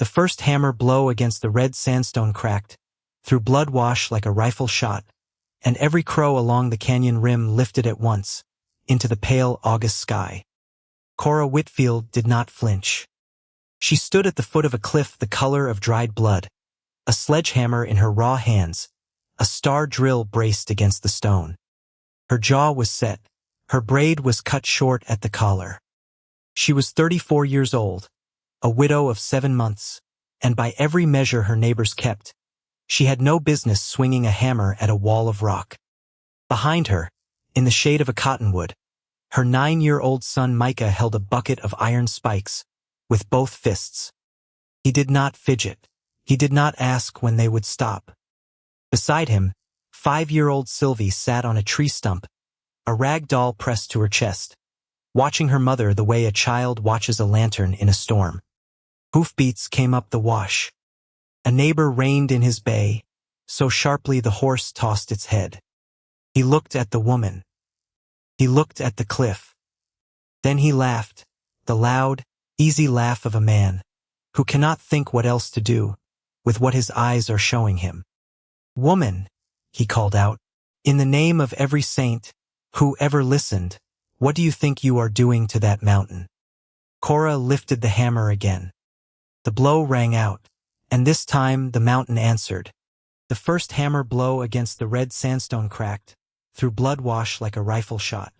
The first hammer blow against the red sandstone cracked, through blood wash like a rifle shot, and every crow along the canyon rim lifted at once, into the pale August sky. Cora Whitfield did not flinch. She stood at the foot of a cliff the color of dried blood, a sledgehammer in her raw hands, a star drill braced against the stone. Her jaw was set, her braid was cut short at the collar. She was 34 years old, a widow of 7 months, and by every measure her neighbors kept, she had no business swinging a hammer at a wall of rock. Behind her, in the shade of a cottonwood, her 9-year-old son Micah held a bucket of iron spikes, with both fists. He did not fidget. He did not ask when they would stop. Beside him, 5-year-old Sylvie sat on a tree stump, a rag doll pressed to her chest, watching her mother the way a child watches a lantern in a storm. Hoofbeats came up the wash. A neighbor reined in his bay, so sharply the horse tossed its head. He looked at the woman. He looked at the cliff. Then he laughed, the loud, easy laugh of a man who cannot think what else to do with what his eyes are showing him. "Woman," he called out, "in the name of every saint who ever listened, what do you think you are doing to that mountain?" Cora lifted the hammer again. The blow rang out, and this time the mountain answered. The first hammer blow against the red sandstone cracked, through blood wash like a rifle shot.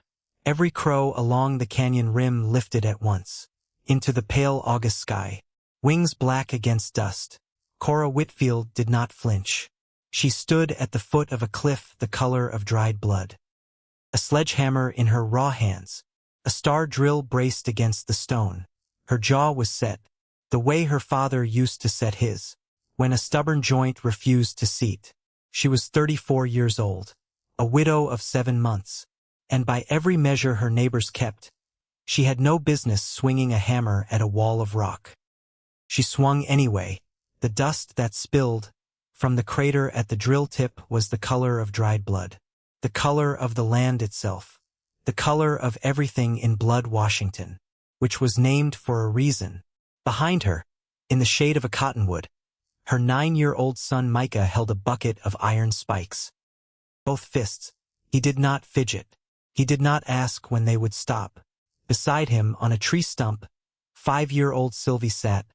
Every crow along the canyon rim lifted at once, into the pale August sky, wings black against dust. Cora Whitfield did not flinch. She stood at the foot of a cliff the color of dried blood. A sledgehammer in her raw hands, a star drill braced against the stone. Her jaw was set, the way her father used to set his, when a stubborn joint refused to seat. She was 34 years old, a widow of 7 months, and by every measure her neighbors kept, she had no business swinging a hammer at a wall of rock. She swung anyway. The dust that spilled from the crater at the drill tip was the color of dried blood, the color of the land itself, the color of everything in Blood, Washington, which was named for a reason. Behind her, in the shade of a cottonwood, her 9-year-old son Micah held a bucket of iron spikes. Both fists. He did not fidget. He did not ask when they would stop. Beside him, on a tree stump, 5-year-old Sylvie sat,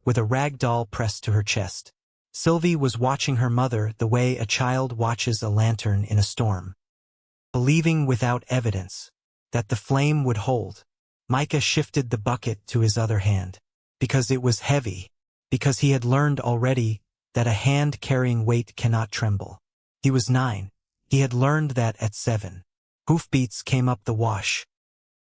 with a rag doll pressed to her chest. Sylvie was watching her mother the way a child watches a lantern in a storm. Believing without evidence that the flame would hold, Micah shifted the bucket to his other hand. Because it was heavy, because he had learned already that a hand carrying weight cannot tremble. He was 9. He had learned that at 7. Hoofbeats came up the wash.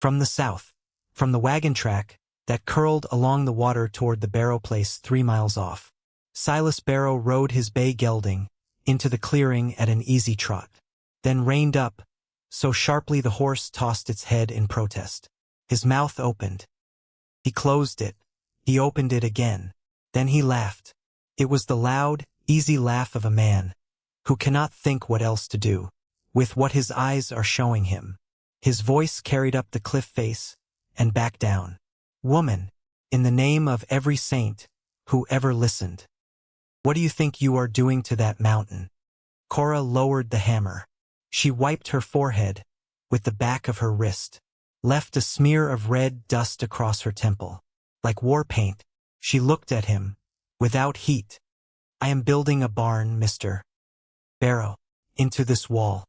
From the south, from the wagon track that curled along the water toward the Barrow place 3 miles off, Silas Barrow rode his bay gelding into the clearing at an easy trot, then reined up, so sharply the horse tossed its head in protest. His mouth opened. He closed it. He opened it again. Then he laughed. It was the loud, easy laugh of a man who cannot think what else to do with what his eyes are showing him. His voice carried up the cliff face and back down. "Woman, in the name of every saint who ever listened, what do you think you are doing to that mountain?" Cora lowered the hammer. She wiped her forehead with the back of her wrist, left a smear of red dust across her temple. Like war paint, she looked at him, without heat. "I am building a barn, Mr. Barrow, into this wall."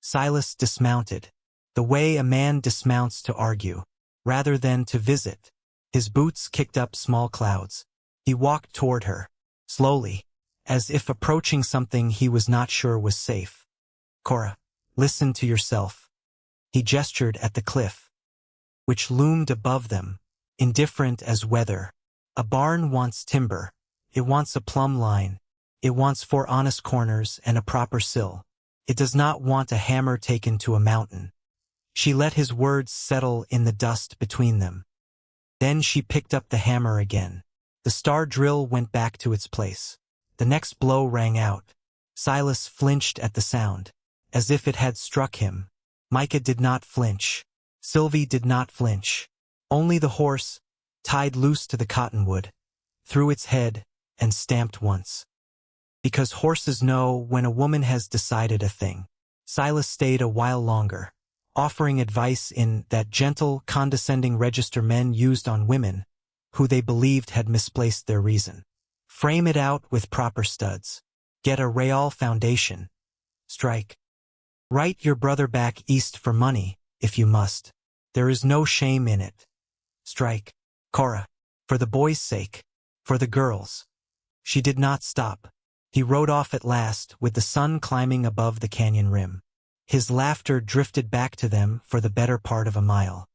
Silas dismounted, the way a man dismounts to argue, rather than to visit. His boots kicked up small clouds. He walked toward her, slowly, as if approaching something he was not sure was safe. "Cora, listen to yourself." He gestured at the cliff, which loomed above them, indifferent as weather. A barn wants timber. It wants a plumb line. It wants 4 honest corners and a proper sill. It does not want a hammer taken to a mountain. She let his words settle in the dust between them. Then she picked up the hammer again. The star drill went back to its place. The next blow rang out. Silas flinched at the sound, as if it had struck him. Micah did not flinch. Sylvie did not flinch. Only the horse, tied loose to the cottonwood, threw its head, and stamped once. Because horses know when a woman has decided a thing. Silas stayed a while longer, offering advice in that gentle, condescending register men used on women, who they believed had misplaced their reason. Frame it out with proper studs. Get a real foundation. Strike. Write your brother back east for money, if you must. There is no shame in it. Strike. Cora. For the boy's sake. For the girl's. She did not stop. He rode off at last, with the sun climbing above the canyon rim. His laughter drifted back to them for the better part of a mile,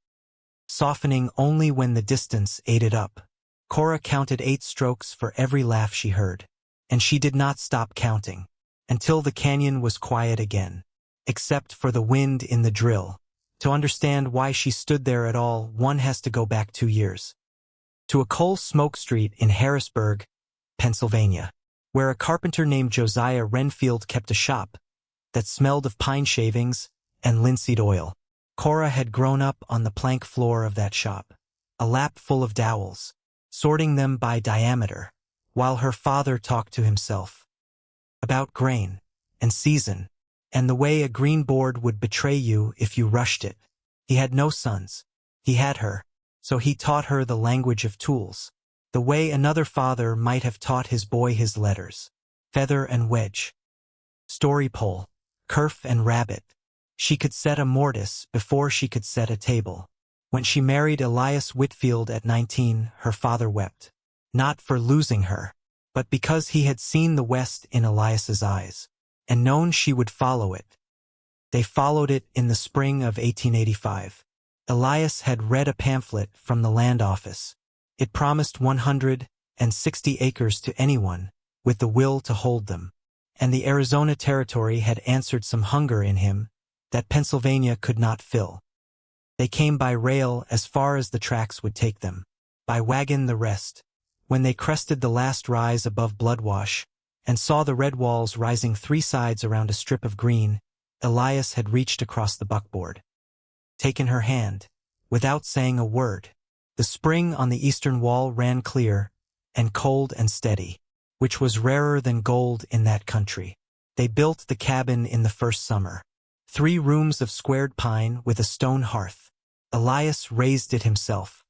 softening only when the distance ate it up. Cora counted 8 strokes for every laugh she heard, and she did not stop counting, until the canyon was quiet again, except for the wind in the drill. To understand why she stood there at all, one has to go back 2 years. To a coal smoke street in Harrisburg, Pennsylvania, where a carpenter named Josiah Renfield kept a shop that smelled of pine shavings and linseed oil. Cora had grown up on the plank floor of that shop, a lap full of dowels, sorting them by diameter, while her father talked to himself about grain and season and the way a green board would betray you if you rushed it. He had no sons. He had her, so he taught her the language of tools, the way another father might have taught his boy his letters. Feather and wedge, story pole, kerf and rabbit. She could set a mortise before she could set a table. When she married Elias Whitfield at 19, her father wept, not for losing her, but because he had seen the West in Elias's eyes, and known she would follow it. They followed it in the spring of 1885. Elias had read a pamphlet from the land office. It promised 160 acres to anyone with the will to hold them, and the Arizona Territory had answered some hunger in him that Pennsylvania could not fill. They came by rail as far as the tracks would take them, by wagon the rest. When they crested the last rise above Bloodwash, and saw the red walls rising 3 sides around a strip of green, Elias had reached across the buckboard, taken her hand, without saying a word. The spring on the eastern wall ran clear, and cold and steady, which was rarer than gold in that country. They built the cabin in the first summer. 3 rooms of squared pine with a stone hearth. Elias raised it himself.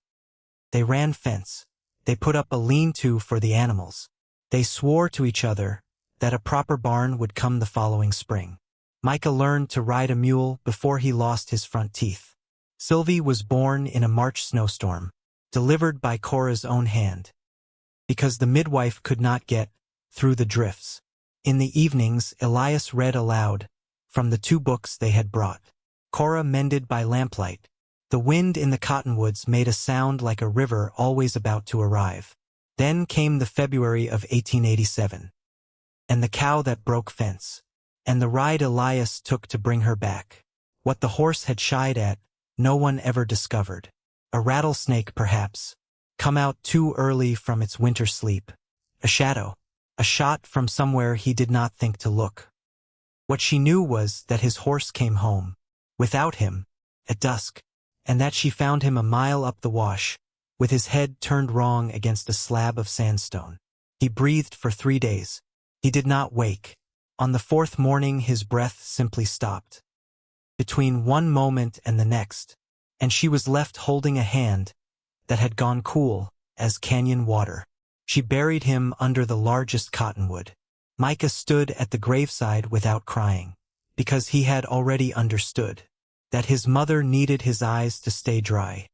They ran fence. They put up a lean-to for the animals. They swore to each other that a proper barn would come the following spring. Micah learned to ride a mule before he lost his front teeth. Sylvie was born in a March snowstorm, delivered by Cora's own hand, because the midwife could not get through the drifts. In the evenings, Elias read aloud from the 2 books they had brought. Cora mended by lamplight. The wind in the cottonwoods made a sound like a river always about to arrive. Then came the February of 1887, and the cow that broke fence, and the ride Elias took to bring her back. What the horse had shied at, no one ever discovered. A rattlesnake, perhaps, come out too early from its winter sleep. A shadow, a shot from somewhere he did not think to look. What she knew was that his horse came home, without him, at dusk, and that she found him a mile up the wash, with his head turned wrong against a slab of sandstone. He breathed for 3 days. He did not wake. On the 4th morning his breath simply stopped, between one moment and the next, and she was left holding a hand that had gone cool as canyon water. She buried him under the largest cottonwood. Micah stood at the graveside without crying, because he had already understood that his mother needed his eyes to stay dry.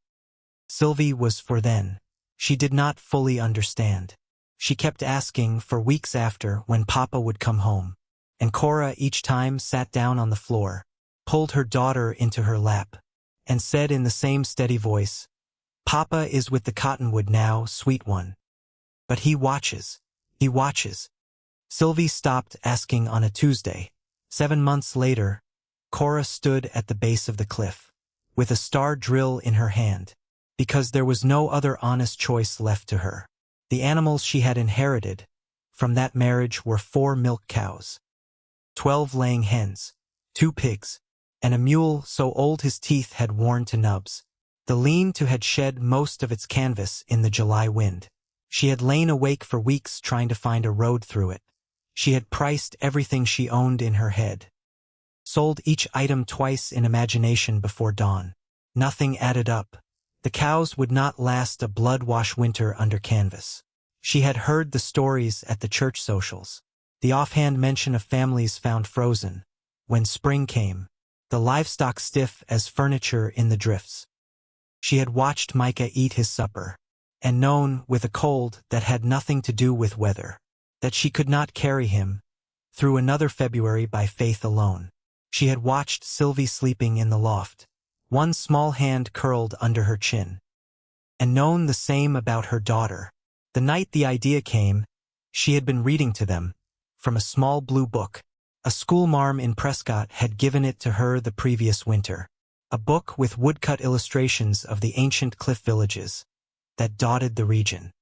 Sylvie was for then. She did not fully understand. She kept asking for weeks after when Papa would come home, and Cora each time sat down on the floor, pulled her daughter into her lap, and said in the same steady voice, "Papa is with the cottonwood now, sweet one. But he watches. He watches." Sylvie stopped asking on a Tuesday. 7 months later, Cora stood at the base of the cliff, with a star drill in her hand, because there was no other honest choice left to her. The animals she had inherited from that marriage were 4 milk cows, 12 laying hens, 2 pigs, and a mule so old his teeth had worn to nubs. The lean-to had shed most of its canvas in the July wind. She had lain awake for weeks trying to find a road through it. She had priced everything she owned in her head. Sold each item twice in imagination before dawn. Nothing added up. The cows would not last a blood-wash winter under canvas. She had heard the stories at the church socials. The offhand mention of families found frozen, when spring came, the livestock stiff as furniture in the drifts. She had watched Micah eat his supper, and known, with a cold that had nothing to do with weather, that she could not carry him through another February by faith alone. She had watched Sylvie sleeping in the loft, one small hand curled under her chin, and known the same about her daughter. The night the idea came, she had been reading to them, from a small blue book. A schoolmarm in Prescott had given it to her the previous winter. A book with woodcut illustrations of the ancient cliff villages that dotted the region.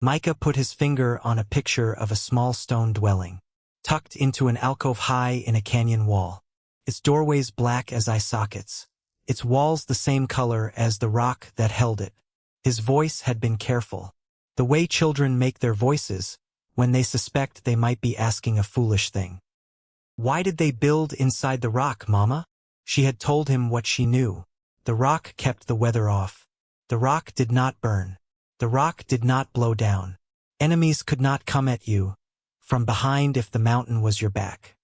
Micah put his finger on a picture of a small stone dwelling, tucked into an alcove high in a canyon wall. Its doorways black as eye sockets, its walls the same color as the rock that held it. His voice had been careful, the way children make their voices when they suspect they might be asking a foolish thing. Why did they build inside the rock, Mama? She had told him what she knew. The rock kept the weather off. The rock did not burn. The rock did not blow down. Enemies could not come at you from behind if the mountain was your back.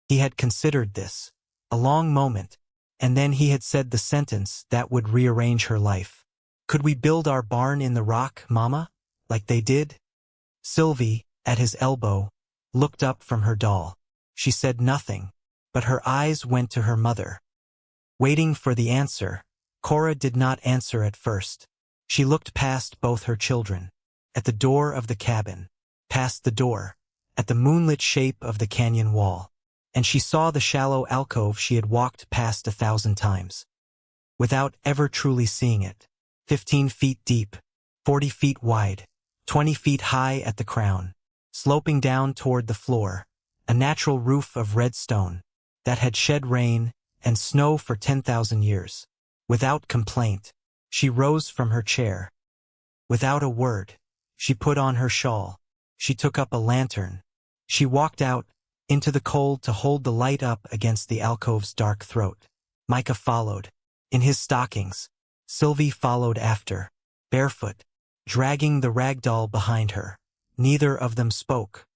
He had considered this a long moment, and then he had said the sentence that would rearrange her life. Could we build our barn in the rock, Mama, like they did? Sylvie, at his elbow, looked up from her doll. She said nothing, but her eyes went to her mother. Waiting for the answer, Cora did not answer at first. She looked past both her children, at the door of the cabin, past the door, at the moonlit shape of the canyon wall, and she saw the shallow alcove she had walked past 1,000 times, without ever truly seeing it. 15 feet deep, 40 feet wide, 20 feet high at the crown, sloping down toward the floor, a natural roof of red stone that had shed rain and snow for 10,000 years. Without complaint, she rose from her chair. Without a word, she put on her shawl. She took up a lantern. She walked out into the cold to hold the light up against the alcove's dark throat. Micah followed, in his stockings. Sylvie followed after, barefoot, dragging the rag doll behind her. Neither of them spoke.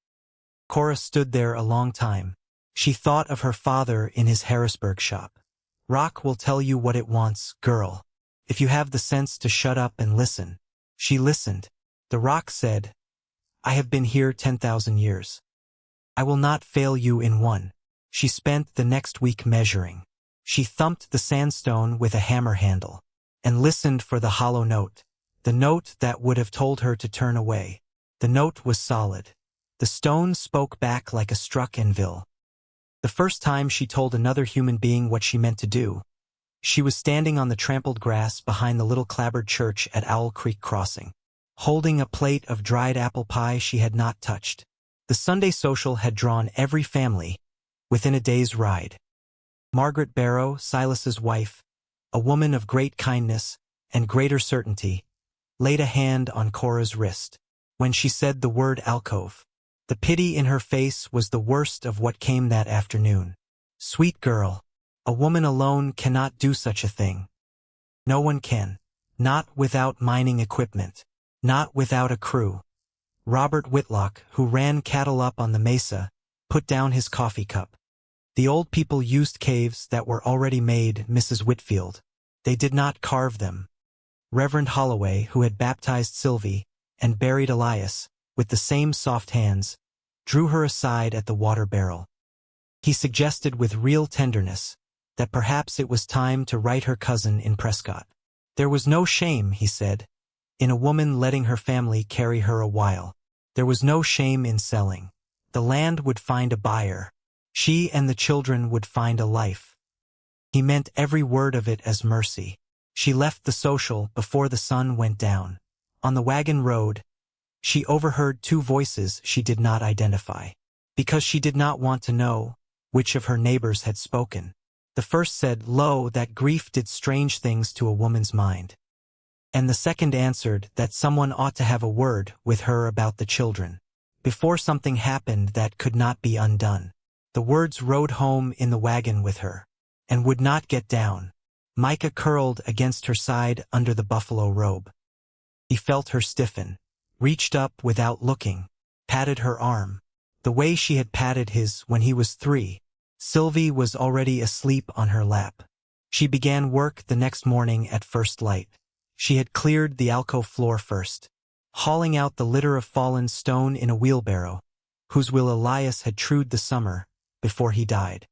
Cora stood there a long time. She thought of her father in his Harrisburg shop. Rock will tell you what it wants, girl, if you have the sense to shut up and listen. She listened. The rock said, I have been here 10,000 years. I will not fail you in one. She spent the next week measuring. She thumped the sandstone with a hammer handle, and listened for the hollow note, the note that would have told her to turn away. The note was solid. The stone spoke back like a struck anvil. The first time she told another human being what she meant to do, she was standing on the trampled grass behind the little clapboard church at Owl Creek Crossing, holding a plate of dried apple pie she had not touched. The Sunday social had drawn every family within a day's ride. Margaret Barrow, Silas's wife, a woman of great kindness and greater certainty, laid a hand on Cora's wrist when she said the word alcove. The pity in her face was the worst of what came that afternoon. Sweet girl, a woman alone cannot do such a thing. No one can. Not without mining equipment. Not without a crew. Robert Whitlock, who ran cattle up on the mesa, put down his coffee cup. The old people used caves that were already made, Mrs. Whitfield. They did not carve them. Reverend Holloway, who had baptized Sylvie and buried Elias with the same soft hands, drew her aside at the water barrel. He suggested with real tenderness that perhaps it was time to write her cousin in Prescott. There was no shame, he said, in a woman letting her family carry her a while. There was no shame in selling. The land would find a buyer. She and the children would find a life. He meant every word of it as mercy. She left the social before the sun went down. On the wagon road, she overheard two voices she did not identify, because she did not want to know which of her neighbors had spoken. The first said, Lo, that grief did strange things to a woman's mind. And the second answered that someone ought to have a word with her about the children, before something happened that could not be undone. The words rode home in the wagon with her, and would not get down. Micah curled against her side under the buffalo robe. He felt her stiffen, reached up without looking, patted her arm, the way she had patted his when he was 3. Sylvie was already asleep on her lap. She began work the next morning at first light. She had cleared the alcove floor first, hauling out the litter of fallen stone in a wheelbarrow, whose wheel Elias had trued the summer before he died.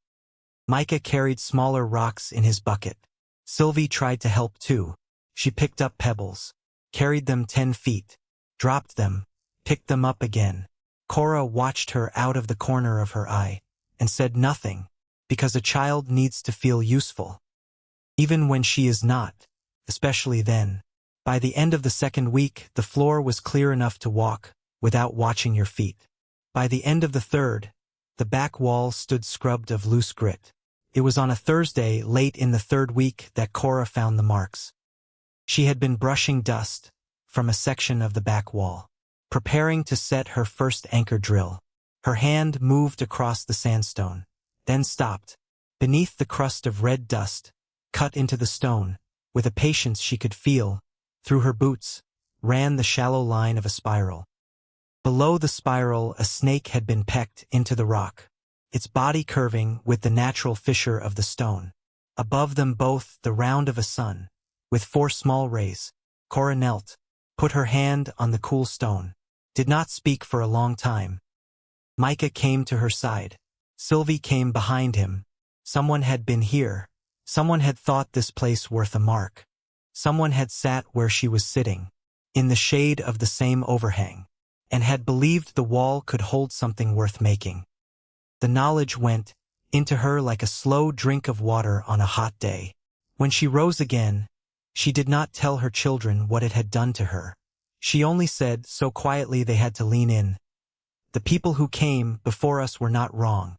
Micah carried smaller rocks in his bucket. Sylvie tried to help too. She picked up pebbles, carried them 10 feet, dropped them, picked them up again. Cora watched her out of the corner of her eye, and said nothing, because a child needs to feel useful, even when she is not, especially then. By the end of the second week, the floor was clear enough to walk, without watching your feet. By the end of the third, the back wall stood scrubbed of loose grit. It was on a Thursday late in the third week that Cora found the marks. She had been brushing dust from a section of the back wall, preparing to set her first anchor drill. Her hand moved across the sandstone, then stopped. Beneath the crust of red dust, cut into the stone, with a patience she could feel, through her boots, ran the shallow line of a spiral. Below the spiral, a snake had been pecked into the rock, its body curving with the natural fissure of the stone. Above them both, the round of a sun, with 4 small rays. Cora knelt, put her hand on the cool stone, did not speak for a long time. Micah came to her side. Sylvie came behind him. Someone had been here. Someone had thought this place worth a mark. Someone had sat where she was sitting, in the shade of the same overhang, and had believed the wall could hold something worth making. The knowledge went into her like a slow drink of water on a hot day. When she rose again, she did not tell her children what it had done to her. She only said, so quietly they had to lean in, "The people who came before us were not wrong."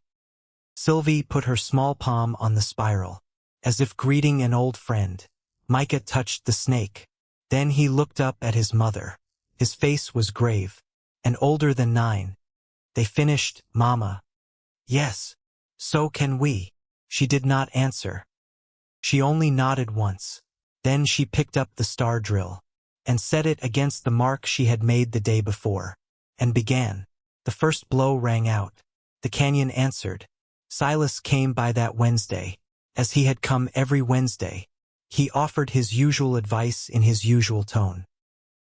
Sylvie put her small palm on the spiral, as if greeting an old friend. Micah touched the snake. Then he looked up at his mother. His face was grave, and older than 9. They finished, "Mama." "Yes, so can we." She did not answer. She only nodded once. Then she picked up the star drill, and set it against the mark she had made the day before, and began. The first blow rang out. The canyon answered. Silas came by that Wednesday, as he had come every Wednesday. He offered his usual advice in his usual tone.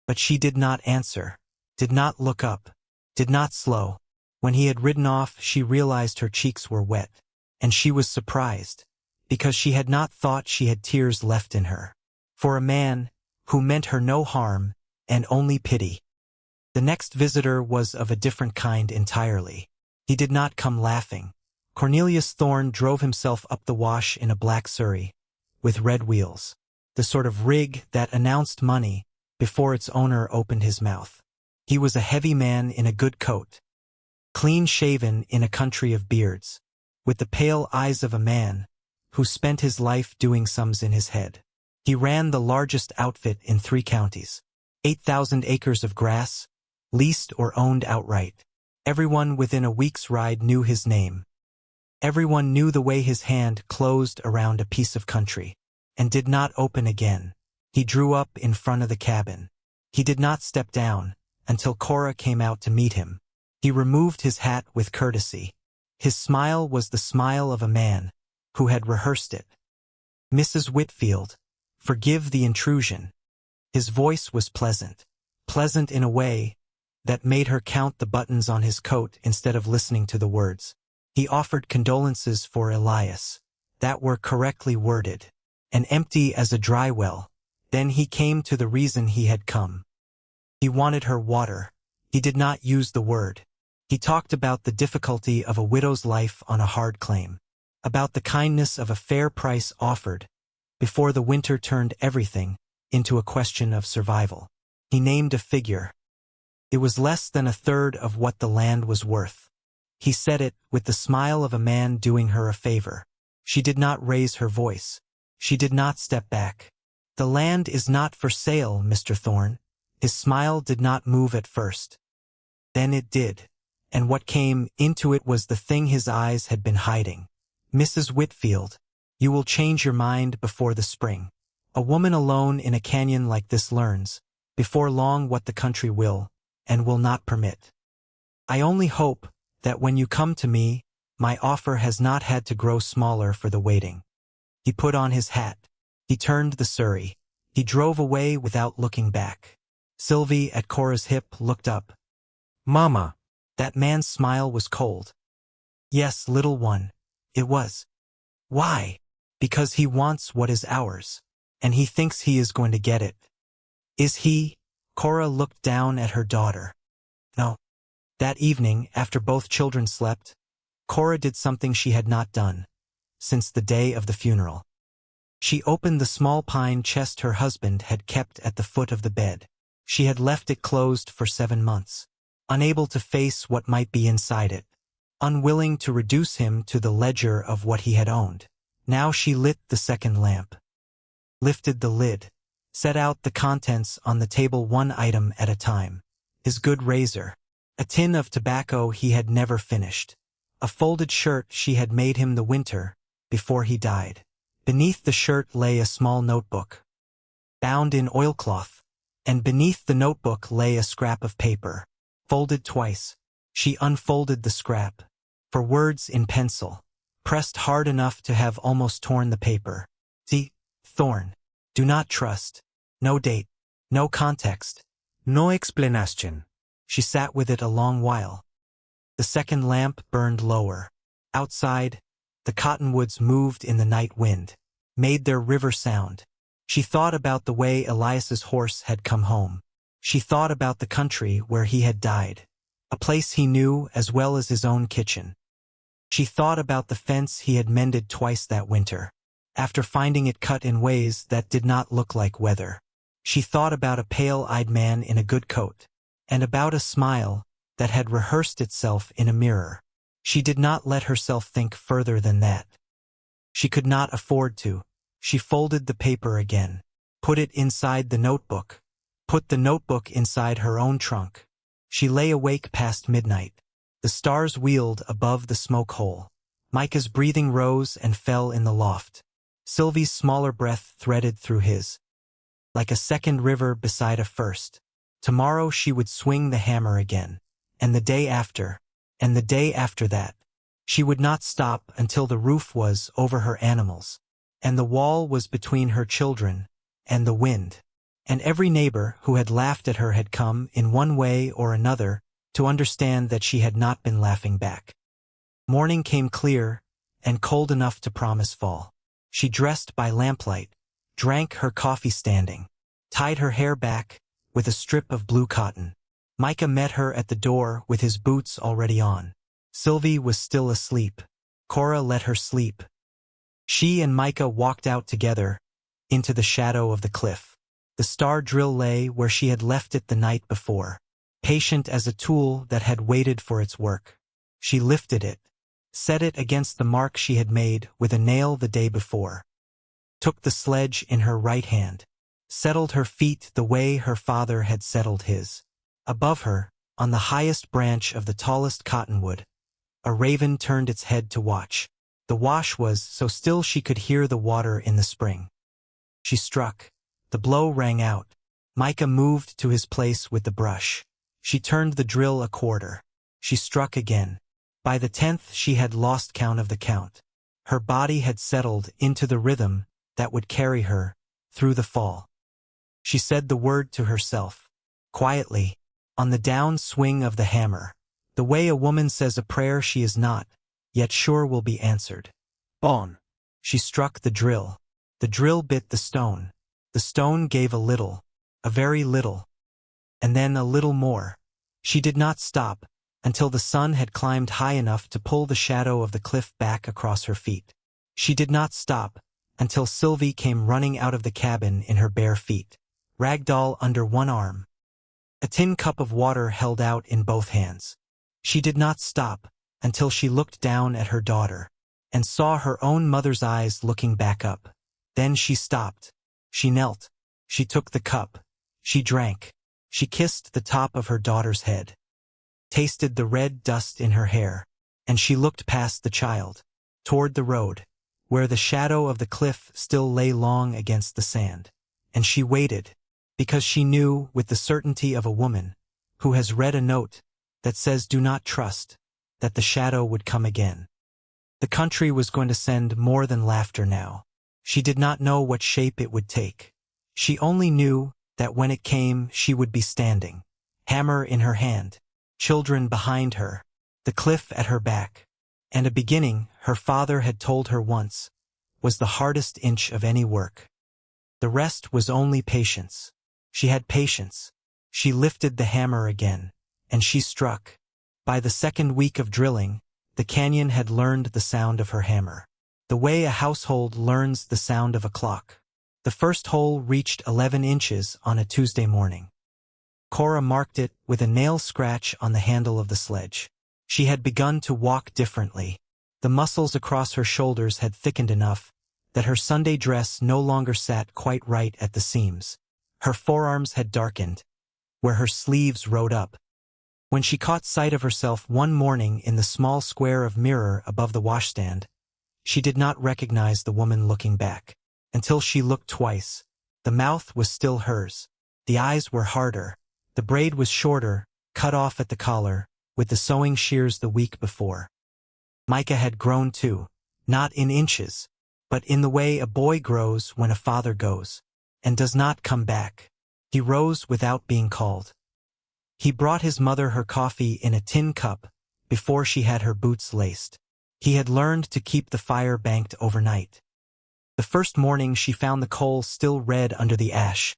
But she did not answer, did not look up, did not slow. When he had ridden off, she realized her cheeks were wet, and she was surprised, because she had not thought she had tears left in her. For a man who meant her no harm, and only pity. The next visitor was of a different kind entirely. He did not come laughing. Cornelius Thorne drove himself up the wash in a black surrey, with red wheels, the sort of rig that announced money before its owner opened his mouth. He was a heavy man in a good coat, clean-shaven in a country of beards, with the pale eyes of a man who spent his life doing sums in his head. He ran the largest outfit in 3 counties, 8,000 acres of grass, leased or owned outright. Everyone within a week's ride knew his name. Everyone knew the way his hand closed around a piece of country, and did not open again. He drew up in front of the cabin. He did not step down until Cora came out to meet him. He removed his hat with courtesy. His smile was the smile of a man who had rehearsed it. "Mrs. Whitfield, forgive the intrusion." His voice was pleasant in a way that made her count the buttons on his coat instead of listening to the words. He offered condolences for Elias, that were correctly worded, and empty as a dry well. Then he came to the reason he had come. He wanted her water. He did not use the word. He talked about the difficulty of a widow's life on a hard claim, about the kindness of a fair price offered, before the winter turned everything into a question of survival. He named a figure. It was less than 1/3 of what the land was worth. He said it with the smile of a man doing her a favor. She did not raise her voice. She did not step back. "The land is not for sale, Mr. Thorne." His smile did not move at first. Then it did, and what came into it was the thing his eyes had been hiding. "Mrs. Whitfield, you will change your mind before the spring. A woman alone in a canyon like this learns, before long, what the country will, and will not permit. I only hope that when you come to me, my offer has not had to grow smaller for the waiting." He put on his hat. He turned the surrey. He drove away without looking back. Sylvie, at Cora's hip, looked up. "Mama." That man's smile was cold. "Yes, little one, it was." "Why?" "Because he wants what is ours, and he thinks he is going to get it." "Is he?" Cora looked down at her daughter. "No." That evening, after both children slept, Cora did something she had not done since the day of the funeral. She opened the small pine chest her husband had kept at the foot of the bed. She had left it closed for 7 months, unable to face what might be inside it, unwilling to reduce him to the ledger of what he had owned. Now she lit the second lamp, lifted the lid, set out the contents on the table one item at a time. His good razor, a tin of tobacco he had never finished, a folded shirt she had made him the winter before he died. Beneath the shirt lay a small notebook, bound in oilcloth, and beneath the notebook lay a scrap of paper, folded twice. She unfolded the scrap, for words in pencil, pressed hard enough to have almost torn the paper. "See, Thorne, do not trust. No date, no context, "No explanation." She sat with it a long while. The second lamp burned lower. Outside, the cottonwoods moved in the night wind, made their river sound. She thought about the way Elias's horse had come home. She thought about the country where he had died, a place he knew as well as his own kitchen. She thought about the fence he had mended twice that winter, after finding it cut in ways that did not look like weather. She thought about a pale-eyed man in a good coat, and about a smile that had rehearsed itself in a mirror. She did not let herself think further than that. She could not afford to. She folded the paper again, put it inside the notebook, put the notebook inside her own trunk. She lay awake past midnight. The stars wheeled above the smoke hole. Micah's breathing rose and fell in the loft. Sylvie's smaller breath threaded through his, like a second river beside a first. Tomorrow she would swing the hammer again, and the day after, and the day after that. She would not stop until the roof was over her animals, and the wall was between her children and the wind. And every neighbor who had laughed at her had come, in one way or another, to understand that she had not been laughing back. Morning came clear and cold enough to promise fall. She dressed by lamplight, drank her coffee standing, tied her hair back with a strip of blue cotton. Micah met her at the door with his boots already on. Sylvie was still asleep. Cora let her sleep. She and Micah walked out together into the shadow of the cliff. The star drill lay where she had left it the night before, patient as a tool that had waited for its work. She lifted it, set it against the mark she had made with a nail the day before, took the sledge in her right hand, settled her feet the way her father had settled his. Above her, on the highest branch of the tallest cottonwood, a raven turned its head to watch. The wash was so still she could hear the water in the spring. She struck. The blow rang out. Micah moved to his place with the brush. She turned the drill a quarter. She struck again. By the 10th she had lost count of the count. Her body had settled into the rhythm that would carry her through the fall. She said the word to herself, quietly, on the down swing of the hammer, the way a woman says a prayer she is not, yet sure will be answered. "On." She struck the drill. The drill bit the stone. The stone gave a little, a very little, and then a little more. She did not stop until the sun had climbed high enough to pull the shadow of the cliff back across her feet. She did not stop until Sylvie came running out of the cabin in her bare feet, ragdoll under one arm, a tin cup of water held out in both hands. She did not stop until she looked down at her daughter and saw her own mother's eyes looking back up. Then she stopped. She knelt. She took the cup. She drank. She kissed the top of her daughter's head, tasted the red dust in her hair, and she looked past the child, toward the road, where the shadow of the cliff still lay long against the sand. And she waited, because she knew, with the certainty of a woman who has read a note that says do not trust, that the shadow would come again. The country was going to send more than laughter now. She did not know what shape it would take. She only knew that when it came she would be standing, hammer in her hand, children behind her, the cliff at her back. And a beginning, her father had told her once, was the hardest inch of any work. The rest was only patience. She had patience. She lifted the hammer again, and she struck. By the second week of drilling, the canyon had learned the sound of her hammer, the way a household learns the sound of a clock. The first hole reached 11 inches on a Tuesday morning. Cora marked it with a nail scratch on the handle of the sledge. She had begun to walk differently. The muscles across her shoulders had thickened enough that her Sunday dress no longer sat quite right at the seams. Her forearms had darkened, where her sleeves rode up. When she caught sight of herself one morning in the small square of mirror above the washstand, she did not recognize the woman looking back. Until she looked twice. The mouth was still hers. The eyes were harder. The braid was shorter, cut off at the collar, with the sewing shears the week before. Micah had grown too, not in inches, but in the way a boy grows when a father goes, and does not come back. He rose without being called. He brought his mother her coffee in a tin cup before she had her boots laced. He had learned to keep the fire banked overnight. The first morning she found the coal still red under the ash.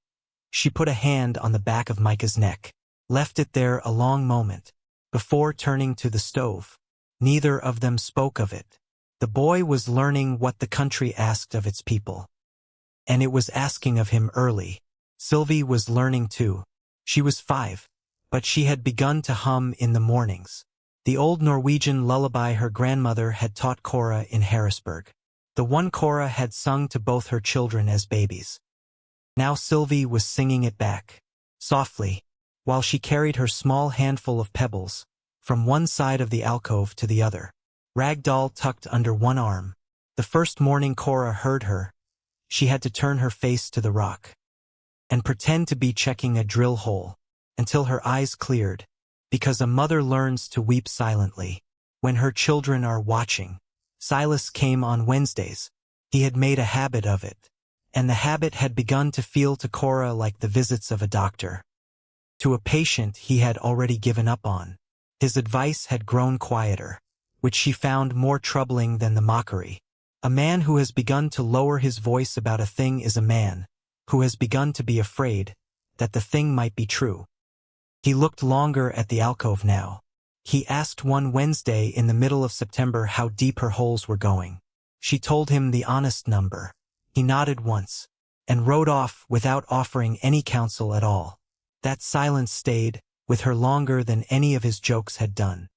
She put a hand on the back of Micah's neck, left it there a long moment, before turning to the stove. Neither of them spoke of it. The boy was learning what the country asked of its people. And it was asking of him early. Sylvie was learning too. She was 5, but she had begun to hum in the mornings, the old Norwegian lullaby her grandmother had taught Cora in Harrisburg. The one Cora had sung to both her children as babies. Now Sylvie was singing it back, softly, while she carried her small handful of pebbles from one side of the alcove to the other, ragdoll tucked under one arm. The first morning Cora heard her, she had to turn her face to the rock and pretend to be checking a drill hole until her eyes cleared, because a mother learns to weep silently when her children are watching. Silas came on Wednesdays. He had made a habit of it, and the habit had begun to feel to Cora like the visits of a doctor. To a patient he had already given up on. His advice had grown quieter, which she found more troubling than the mockery. A man who has begun to lower his voice about a thing is a man who has begun to be afraid that the thing might be true. He looked longer at the alcove now. He asked one Wednesday in the middle of September how deep her holes were going. She told him the honest number. He nodded once, and rode off without offering any counsel at all. That silence stayed with her longer than any of his jokes had done.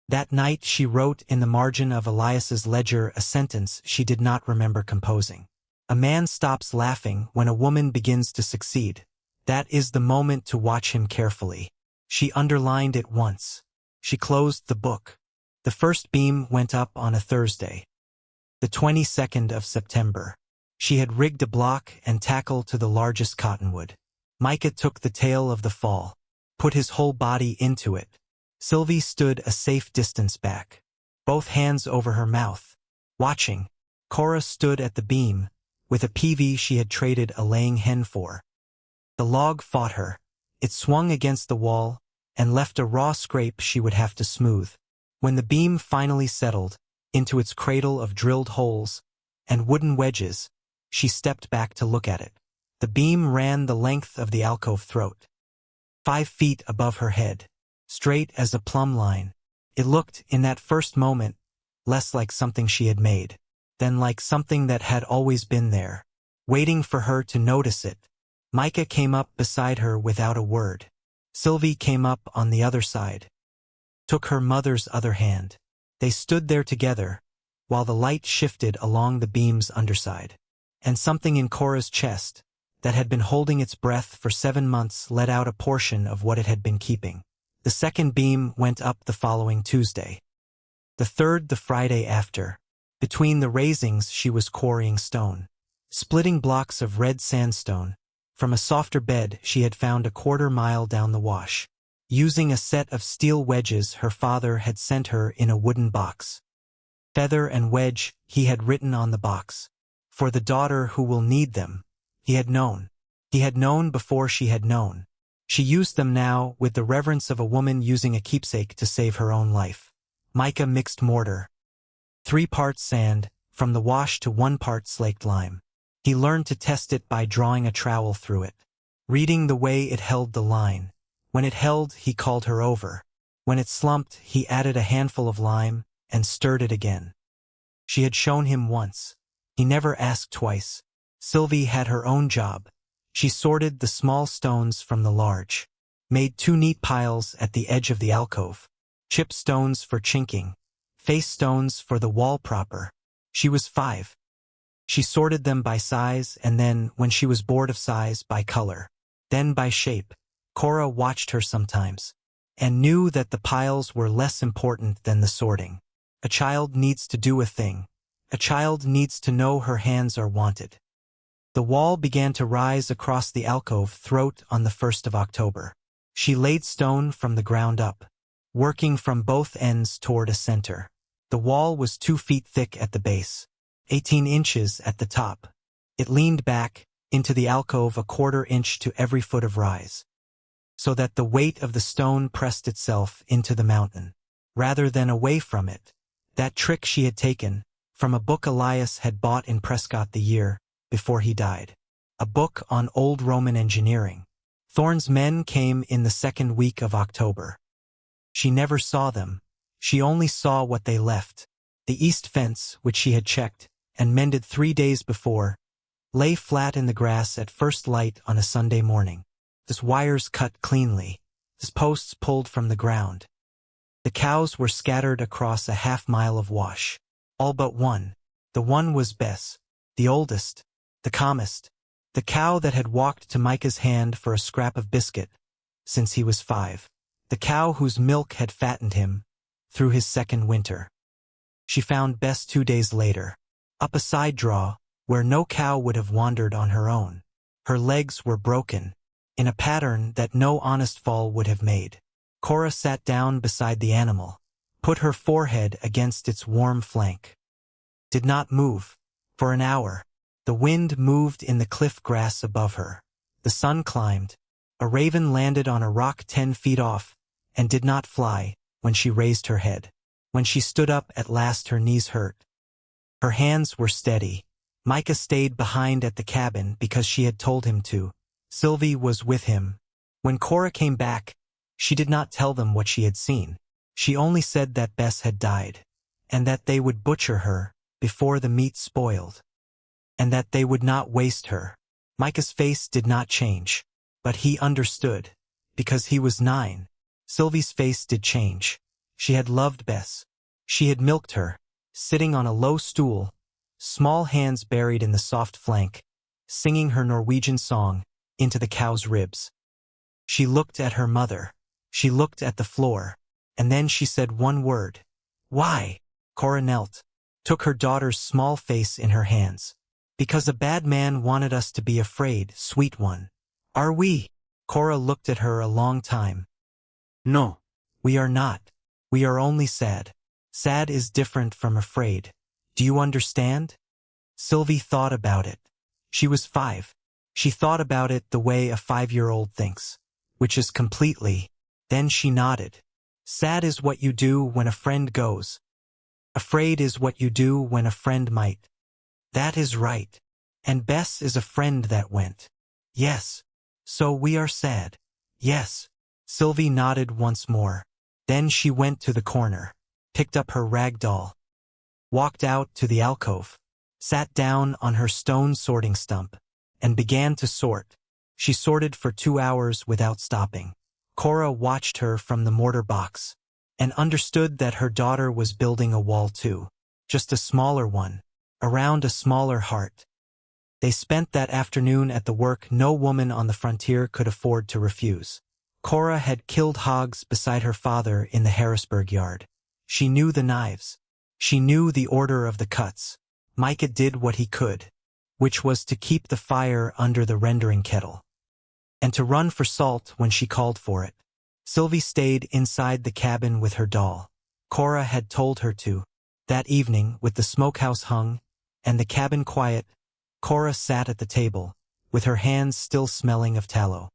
That night she wrote in the margin of Elias's ledger a sentence she did not remember composing. A man stops laughing when a woman begins to succeed. That is the moment to watch him carefully. She underlined it once. She closed the book. The first beam went up on a Thursday, the 22nd of September. She had rigged a block and tackle to the largest cottonwood. Micah took the tail of the fall, put his whole body into it. Sylvie stood a safe distance back, both hands over her mouth, watching. Cora stood at the beam, with a peavey she had traded a laying hen for. The log fought her. It swung against the wall and left a raw scrape she would have to smooth. When the beam finally settled into its cradle of drilled holes and wooden wedges, she stepped back to look at it. The beam ran the length of the alcove throat, 5 feet above her head, straight as a plumb line. It looked, in that first moment, less like something she had made than like something that had always been there, waiting for her to notice it. Micah came up beside her without a word. Sylvie came up on the other side, took her mother's other hand. They stood there together, while the light shifted along the beam's underside. And something in Cora's chest, that had been holding its breath for 7 months, let out a portion of what it had been keeping. The second beam went up the following Tuesday. The third the Friday after. Between the raisings she was quarrying stone, splitting blocks of red sandstone. From a softer bed she had found a quarter-mile down the wash, using a set of steel wedges her father had sent her in a wooden box. Feather and wedge, he had written on the box. For the daughter who will need them. He had known. He had known before she had known. She used them now with the reverence of a woman using a keepsake to save her own life. Micah mixed mortar. 3 parts sand, from the wash to 1 part slaked lime. He learned to test it by drawing a trowel through it, reading the way it held the line. When it held, he called her over. When it slumped, he added a handful of lime and stirred it again. She had shown him once. He never asked twice. Sylvie had her own job. She sorted the small stones from the large, made 2 neat piles at the edge of the alcove, chip stones for chinking, face stones for the wall proper. She was 5. She sorted them by size and then, when she was bored of size, by color, then by shape. Cora watched her sometimes, and knew that the piles were less important than the sorting. A child needs to do a thing. A child needs to know her hands are wanted. The wall began to rise across the alcove throat on the 1st of October. She laid stone from the ground up, working from both ends toward a center. The wall was 2 feet thick at the base, 18 inches at the top. It leaned back into the alcove a 1/4 inch to every foot of rise, so that the weight of the stone pressed itself into the mountain, rather than away from it. That trick she had taken from a book Elias had bought in Prescott the year before he died. A book on old Roman engineering. Thorne's men came in the 2nd week of October. She never saw them. She only saw what they left. The east fence, which she had checked and mended 3 days before, lay flat in the grass at first light on a Sunday morning. Its wires cut cleanly, its posts pulled from the ground. The cows were scattered across a 1/2 mile of wash. All but one. The one was Bess, the oldest, the calmest, the cow that had walked to Micah's hand for a scrap of biscuit since he was 5, the cow whose milk had fattened him through his 2nd winter. She found Bess 2 days later, up a side draw where no cow would have wandered on her own. Her legs were broken, in a pattern that no honest fall would have made. Cora sat down beside the animal, put her forehead against its warm flank. Did not move. For an hour. The wind moved in the cliff grass above her. The sun climbed. A raven landed on a rock 10 feet off, and did not fly when she raised her head. When she stood up at last her knees hurt. Her hands were steady. Micah stayed behind at the cabin because she had told him to. Sylvie was with him. When Cora came back, she did not tell them what she had seen. She only said that Bess had died, and that they would butcher her before the meat spoiled, and that they would not waste her. Micah's face did not change, but he understood, because he was 9. Sylvie's face did change. She had loved Bess. She had milked her, sitting on a low stool, small hands buried in the soft flank, singing her Norwegian song into the cow's ribs. She looked at her mother. She looked at the floor, and then she said one word. Why? Cora knelt, took her daughter's small face in her hands. Because a bad man wanted us to be afraid, sweet one. Are we? Cora looked at her a long time. No. We are not. We are only sad. Sad is different from afraid. Do you understand? Sylvie thought about it. She was 5. She thought about it the way a 5-year-old thinks, which is completely. Then she nodded. Sad is what you do when a friend goes. Afraid is what you do when a friend might. That is right. And Bess is a friend that went. Yes. So we are sad. Yes. Sylvie nodded once more. Then she went to the corner, picked up her rag doll, walked out to the alcove, sat down on her stone sorting stump, and began to sort. She sorted for 2 hours without stopping. Cora watched her from the mortar box, and understood that her daughter was building a wall too, just a smaller one, around a smaller heart. They spent that afternoon at the work no woman on the frontier could afford to refuse. Cora had killed hogs beside her father in the Harrisburg yard. She knew the knives. She knew the order of the cuts. Micah did what he could, which was to keep the fire under the rendering kettle, and to run for salt when she called for it. Sylvie stayed inside the cabin with her doll. Cora had told her to. That evening, with the smokehouse hung and the cabin quiet, Cora sat at the table, with her hands still smelling of tallow.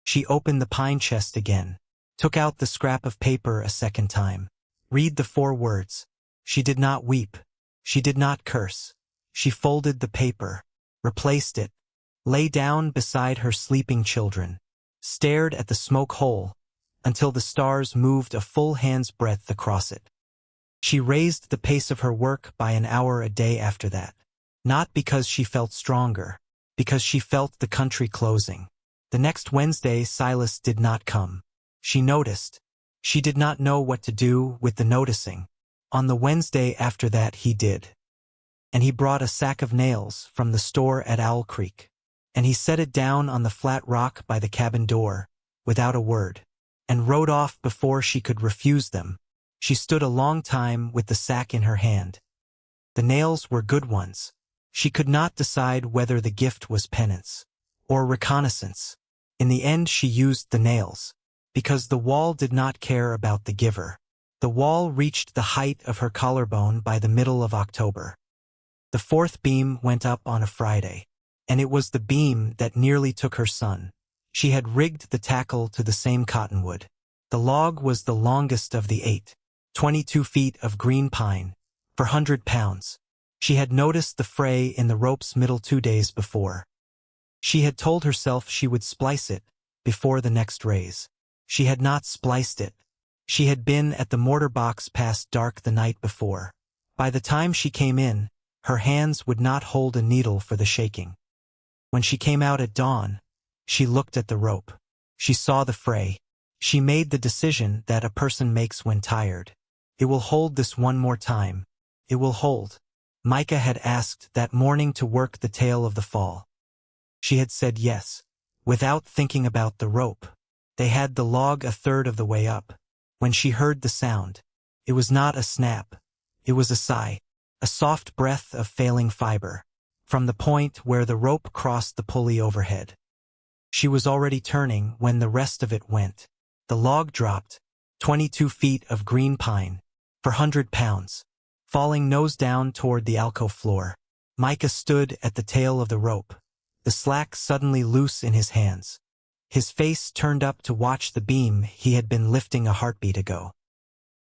She opened the pine chest again, took out the scrap of paper a second time. Read the 4 words. She did not weep. She did not curse. She folded the paper, replaced it, lay down beside her sleeping children, stared at the smoke hole until the stars moved a full hand's breadth across it. She raised the pace of her work by an hour a day after that. Not because she felt stronger, because she felt the country closing. The next Wednesday Silas did not come. She noticed. She did not know what to do with the noticing. On the Wednesday after that he did. And he brought a sack of nails from the store at Owl Creek. And he set it down on the flat rock by the cabin door, without a word, and rode off before she could refuse them. She stood a long time with the sack in her hand. The nails were good ones. She could not decide whether the gift was penance or reconnaissance. In the end she used the nails, because the wall did not care about the giver. The wall reached the height of her collarbone by the middle of October. The 4th beam went up on a Friday, and it was the beam that nearly took her son. She had rigged the tackle to the same cottonwood. The log was the longest of the 8, 22 feet of green pine, for 100 pounds. She had noticed the fray in the rope's middle 2 days before. She had told herself she would splice it before the next raise. She had not spliced it. She had been at the mortar box past dark the night before. By the time she came in, her hands would not hold a needle for the shaking. When she came out at dawn, she looked at the rope. She saw the fray. She made the decision that a person makes when tired. It will hold this one more time. It will hold. Micah had asked that morning to work the tail of the fall. She had said yes, without thinking about the rope. They had the log a third of the way up. When she heard the sound, it was not a snap. It was a sigh, a soft breath of failing fiber, from the point where the rope crossed the pulley overhead. She was already turning when the rest of it went. The log dropped, 22 feet of green pine, for 100 pounds, falling nose down toward the alcove floor. Micah stood at the tail of the rope, the slack suddenly loose in his hands. His face turned up to watch the beam he had been lifting a heartbeat ago.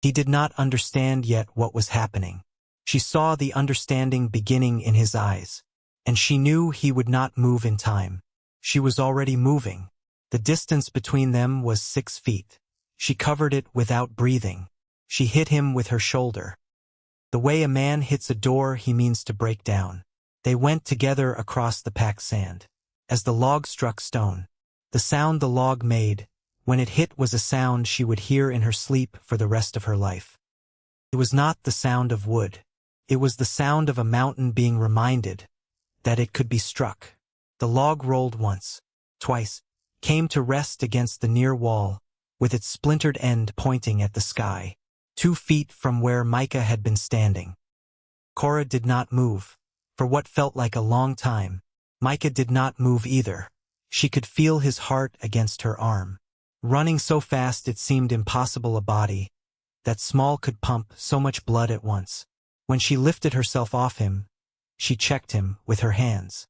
He did not understand yet what was happening. She saw the understanding beginning in his eyes, and she knew he would not move in time. She was already moving. The distance between them was 6 feet. She covered it without breathing. She hit him with her shoulder. The way a man hits a door he means to break down. They went together across the packed sand. As the log struck stone, the sound the log made when it hit was a sound she would hear in her sleep for the rest of her life. It was not the sound of wood. It was the sound of a mountain being reminded that it could be struck. The log rolled once, twice, came to rest against the near wall, with its splintered end pointing at the sky, 2 feet from where Micah had been standing. Cora did not move, for what felt like a long time. Micah did not move either. She could feel his heart against her arm, running so fast it seemed impossible a body that small could pump so much blood at once. When she lifted herself off him, she checked him with her hands.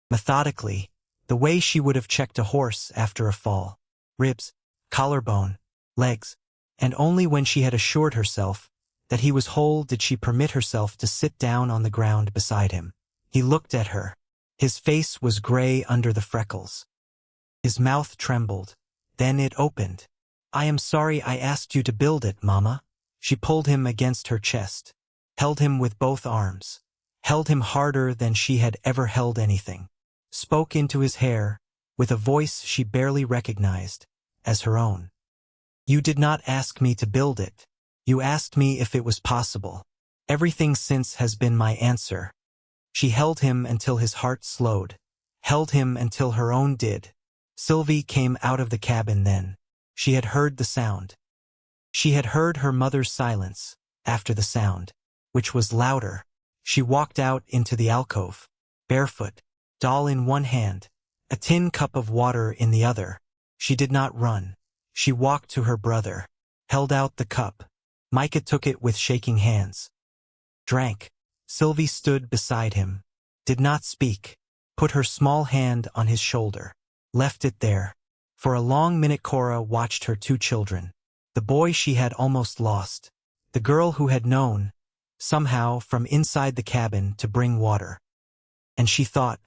Methodically, the way she would have checked a horse after a fall. Ribs, collarbone, legs, and only when she had assured herself that he was whole did she permit herself to sit down on the ground beside him. He looked at her. His face was gray under the freckles. His mouth trembled. Then it opened. "I am sorry I asked you to build it, Mama." She pulled him against her chest, held him with both arms, held him harder than she had ever held anything, spoke into his hair, with a voice she barely recognized as her own. "You did not ask me to build it. You asked me if it was possible. Everything since has been my answer. She held him until his heart slowed, held him until her own did. Sylvie came out of the cabin then. She had heard the sound. She had heard her mother's silence, after the sound, which was louder. She walked out into the alcove, barefoot, doll in one hand, a tin cup of water in the other. She did not run. She walked to her brother, held out the cup. Micah took it with shaking hands. Drank. Sylvie stood beside him, did not speak, put her small hand on his shoulder, left it there. For a long minute Cora watched her two children, the boy she had almost lost, the girl who had known, somehow from inside the cabin, to bring water. And she thought,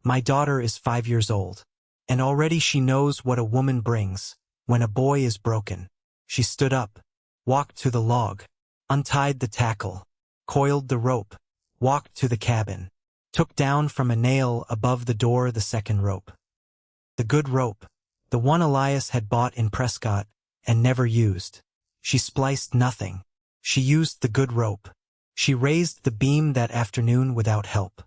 my daughter is 5 years old, and already she knows what a woman brings when a boy is broken. She stood up, walked to the log, untied the tackle, coiled the rope, walked to the cabin, took down from a nail above the door the second rope. The good rope, the one Elias had bought in Prescott and never used. She spliced nothing. She used the good rope. She raised the beam that afternoon without help,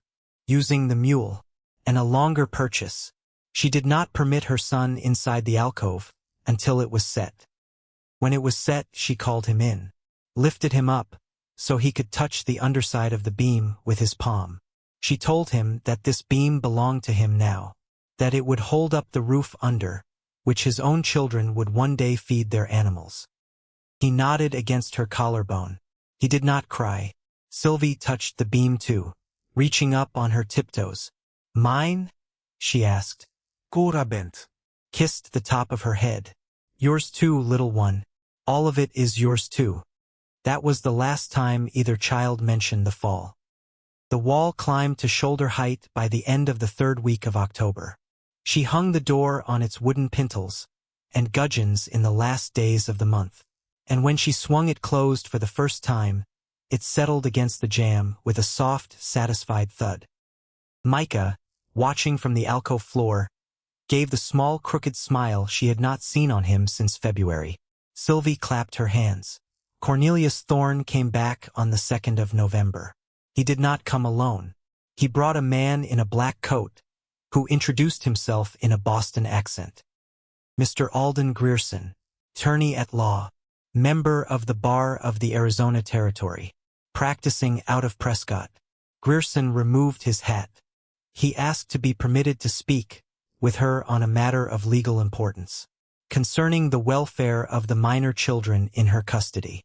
using the mule, and a longer purchase. She did not permit her son inside the alcove until it was set. When it was set, she called him in, lifted him up, so he could touch the underside of the beam with his palm. She told him that this beam belonged to him now, that it would hold up the roof under, which his own children would one day feed their animals. He nodded against her collarbone. He did not cry. Sylvie touched the beam too, reaching up on her tiptoes. Mine? She asked. Cora bent. Kissed the top of her head. Yours too, little one. All of it is yours too. That was the last time either child mentioned the fall. The wall climbed to shoulder height by the end of the 3rd week of October. She hung the door on its wooden pintles and gudgeons in the last days of the month, and when she swung it closed for the first time, it settled against the jamb with a soft, satisfied thud. Micah, watching from the alcove floor, gave the small crooked smile she had not seen on him since February. Sylvie clapped her hands. Cornelius Thorne came back on the 2nd of November. He did not come alone. He brought a man in a black coat, who introduced himself in a Boston accent. Mr. Alden Grierson, attorney at law, member of the Bar of the Arizona Territory, practicing out of Prescott. Grierson removed his hat. He asked to be permitted to speak with her on a matter of legal importance, concerning the welfare of the minor children in her custody.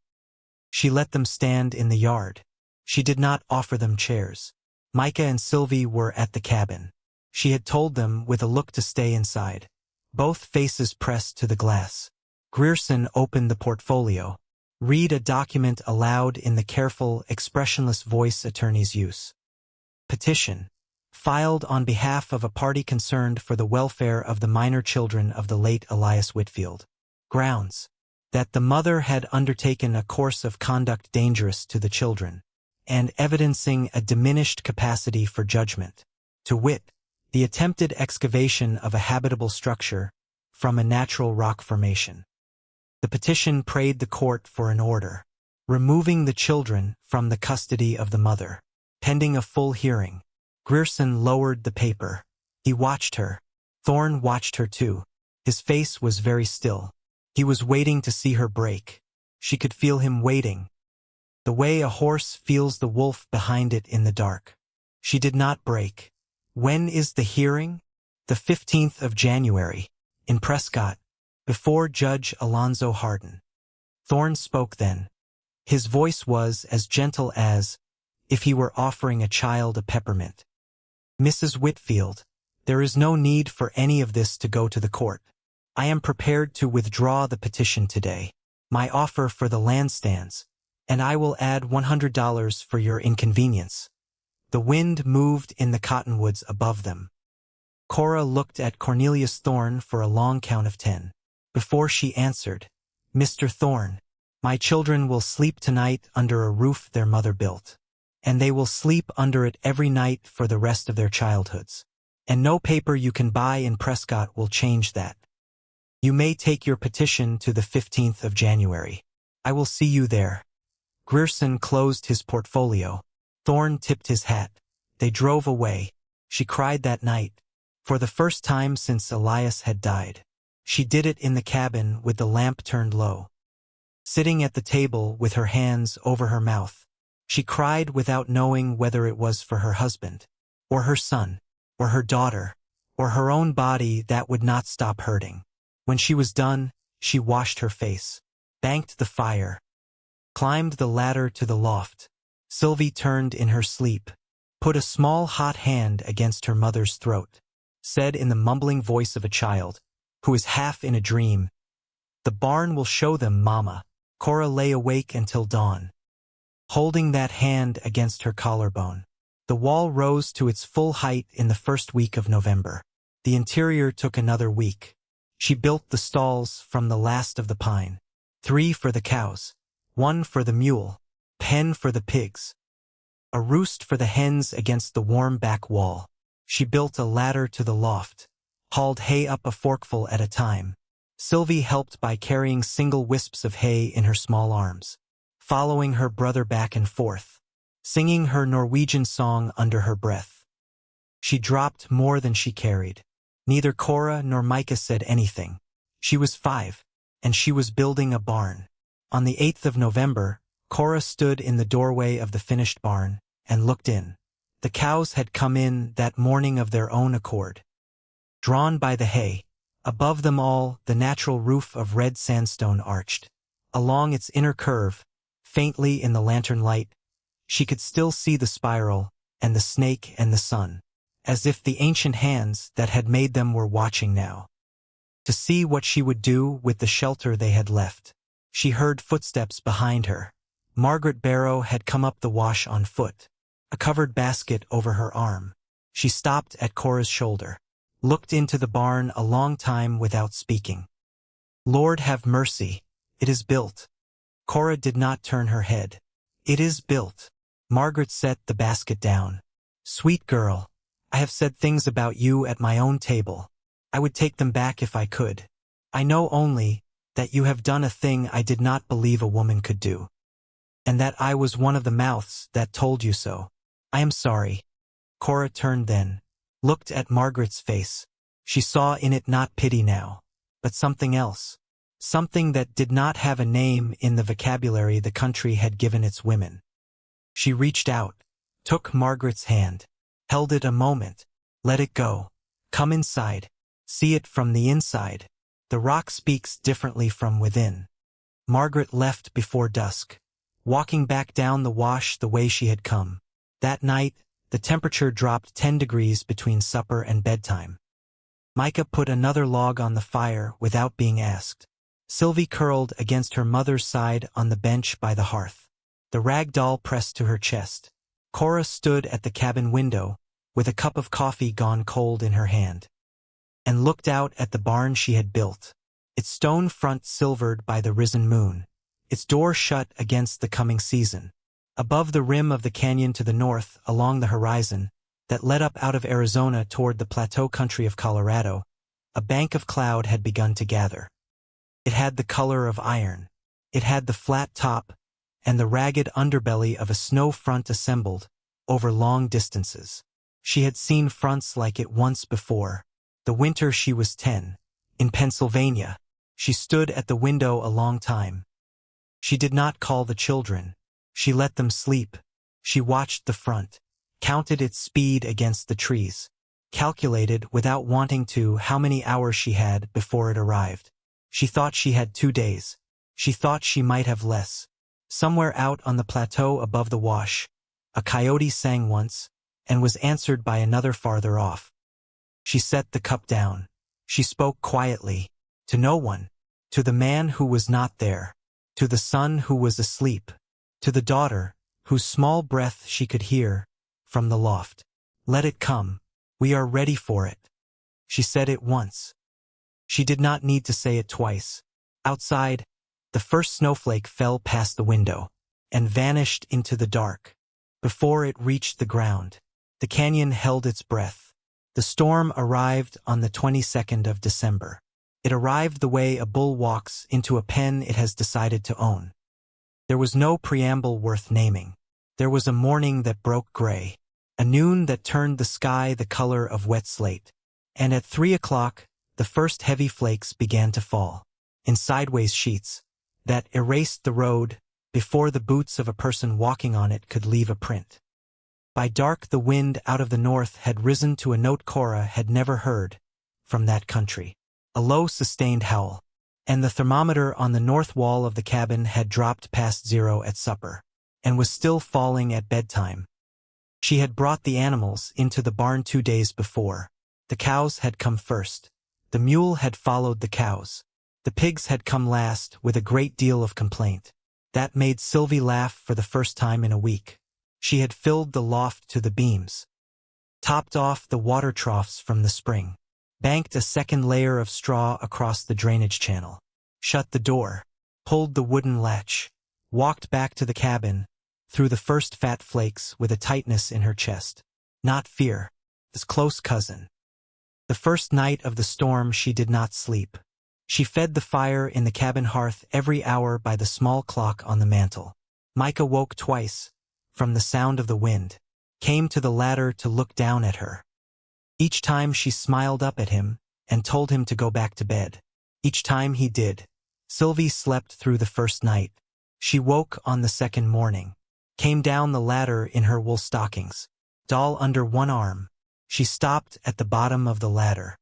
She let them stand in the yard. She did not offer them chairs. Micah and Sylvie were at the cabin. She had told them with a look to stay inside, both faces pressed to the glass. Grierson opened the portfolio, read a document aloud in the careful, expressionless voice attorneys use. Petition, filed on behalf of a party concerned for the welfare of the minor children of the late Elias Whitfield. Grounds, that the mother had undertaken a course of conduct dangerous to the children, and evidencing a diminished capacity for judgment, to wit, the attempted excavation of a habitable structure from a natural rock formation. The petition prayed the court for an order, removing the children from the custody of the mother, pending a full hearing. Grierson lowered the paper. He watched her. Thorne watched her too. His face was very still. He was waiting to see her break. She could feel him waiting, the way a horse feels the wolf behind it in the dark. She did not break. When is the hearing? The 15th of January, in Prescott, before Judge Alonzo Harden. Thorne spoke then. His voice was as gentle as if he were offering a child a peppermint. Mrs. Whitfield, there is no need for any of this to go to the court. I am prepared to withdraw the petition today, my offer for the land stands, and I will add $100 for your inconvenience. The wind moved in the cottonwoods above them. Cora looked at Cornelius Thorne for a long count of 10. Before she answered, Mr. Thorne, my children will sleep tonight under a roof their mother built, and they will sleep under it every night for the rest of their childhoods. And no paper you can buy in Prescott will change that. You may take your petition to the 15th of January. I will see you there. Grierson closed his portfolio. Thorne tipped his hat. They drove away. She cried that night, for the first time since Elias had died. She did it in the cabin with the lamp turned low. Sitting at the table with her hands over her mouth, she cried without knowing whether it was for her husband, or her son, or her daughter, or her own body that would not stop hurting. When she was done, she washed her face, banked the fire, climbed the ladder to the loft. Sylvie turned in her sleep, put a small hot hand against her mother's throat, said in the mumbling voice of a child, who is half in a dream, "The barn will show them, Mama." Cora lay awake until dawn, holding that hand against her collarbone. The wall rose to its full height in the first week of November. The interior took another week. She built the stalls from the last of the pine. 3 for the cows, 1 for the mule, pen for the pigs, a roost for the hens against the warm back wall. She built a ladder to the loft, hauled hay up a forkful at a time. Sylvie helped by carrying single wisps of hay in her small arms, following her brother back and forth, singing her Norwegian song under her breath. She dropped more than she carried. Neither Cora nor Micah said anything. She was 5, and she was building a barn. On the 8th of November, Cora stood in the doorway of the finished barn and looked in. The cows had come in that morning of their own accord, drawn by the hay. Above them all, the natural roof of red sandstone arched. Along its inner curve, faintly in the lantern light, she could still see the spiral, and the snake and the sun, as if the ancient hands that had made them were watching now, to see what she would do with the shelter they had left. She heard footsteps behind her. Margaret Barrow had come up the wash on foot, a covered basket over her arm. She stopped at Cora's shoulder, looked into the barn a long time without speaking. "Lord have mercy, it is built." Cora did not turn her head. "It is built." Margaret set the basket down. "Sweet girl, I have said things about you at my own table. I would take them back if I could. I know only that you have done a thing I did not believe a woman could do, and that I was one of the mouths that told you so. I am sorry." Cora turned then, looked at Margaret's face. She saw in it not pity now, but something else. Something that did not have a name in the vocabulary the country had given its women. She reached out, took Margaret's hand, held it a moment, let it go. "Come inside. See it from the inside. The rock speaks differently from within." Margaret left before dusk, walking back down the wash the way she had come. That night, the temperature dropped 10 degrees between supper and bedtime. Micah put another log on the fire without being asked. Sylvie curled against her mother's side on the bench by the hearth, the rag doll pressed to her chest. Cora stood at the cabin window, with a cup of coffee gone cold in her hand, and looked out at the barn she had built, its stone front silvered by the risen moon, its door shut against the coming season. Above the rim of the canyon to the north, along the horizon, that led up out of Arizona toward the plateau country of Colorado, a bank of cloud had begun to gather. It had the color of iron. It had the flat top and the ragged underbelly of a snow front assembled over long distances. She had seen fronts like it once before, the winter she was 10, in Pennsylvania. She stood at the window a long time. She did not call the children. She let them sleep. She watched the front, counted its speed against the trees, calculated without wanting to how many hours she had before it arrived. She thought she had 2 days. She thought she might have less. Somewhere out on the plateau above the wash, a coyote sang once, and was answered by another farther off. She set the cup down. She spoke quietly, to no one, to the man who was not there, to the son who was asleep, to the daughter, whose small breath she could hear from the loft. "Let it come. We are ready for it." She said it once. She did not need to say it twice. Outside, the first snowflake fell past the window and vanished into the dark. Before it reached the ground, the canyon held its breath. The storm arrived on the 22nd of December. It arrived the way a bull walks into a pen it has decided to own. There was no preamble worth naming. There was a morning that broke gray, a noon that turned the sky the color of wet slate. And at 3 o'clock, the first heavy flakes began to fall, in sideways sheets, that erased the road before the boots of a person walking on it could leave a print. By dark the wind out of the north had risen to a note Cora had never heard from that country, a low sustained howl, and the thermometer on the north wall of the cabin had dropped past 0 at supper, and was still falling at bedtime. She had brought the animals into the barn 2 days before. The cows had come first. The mule had followed the cows. The pigs had come last with a great deal of complaint. That made Sylvie laugh for the first time in a week. She had filled the loft to the beams, topped off the water troughs from the spring, banked a second layer of straw across the drainage channel, shut the door, pulled the wooden latch, walked back to the cabin, through the first fat flakes with a tightness in her chest. Not fear, his close cousin. The first night of the storm she did not sleep. She fed the fire in the cabin hearth every hour by the small clock on the mantel. Micah woke twice from the sound of the wind, came to the ladder to look down at her. Each time she smiled up at him and told him to go back to bed. Each time he did. Sylvie slept through the first night. She woke on the second morning, came down the ladder in her wool stockings, doll under one arm. She stopped at the bottom of the ladder,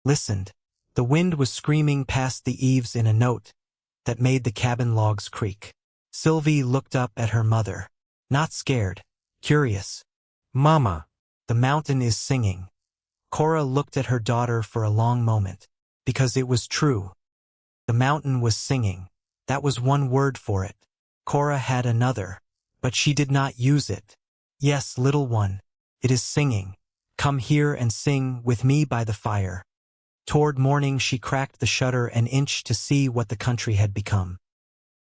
listened. The wind was screaming past the eaves in a note that made the cabin logs creak. Sylvie looked up at her mother, not scared, curious. Mama. The mountain is singing. Cora looked at her daughter for a long moment, because it was true. The mountain was singing. That was one word for it. Cora had another, but she did not use it. Yes, little one, it is singing. Come here and sing with me by the fire. Toward morning she cracked the shutter an inch to see what the country had become.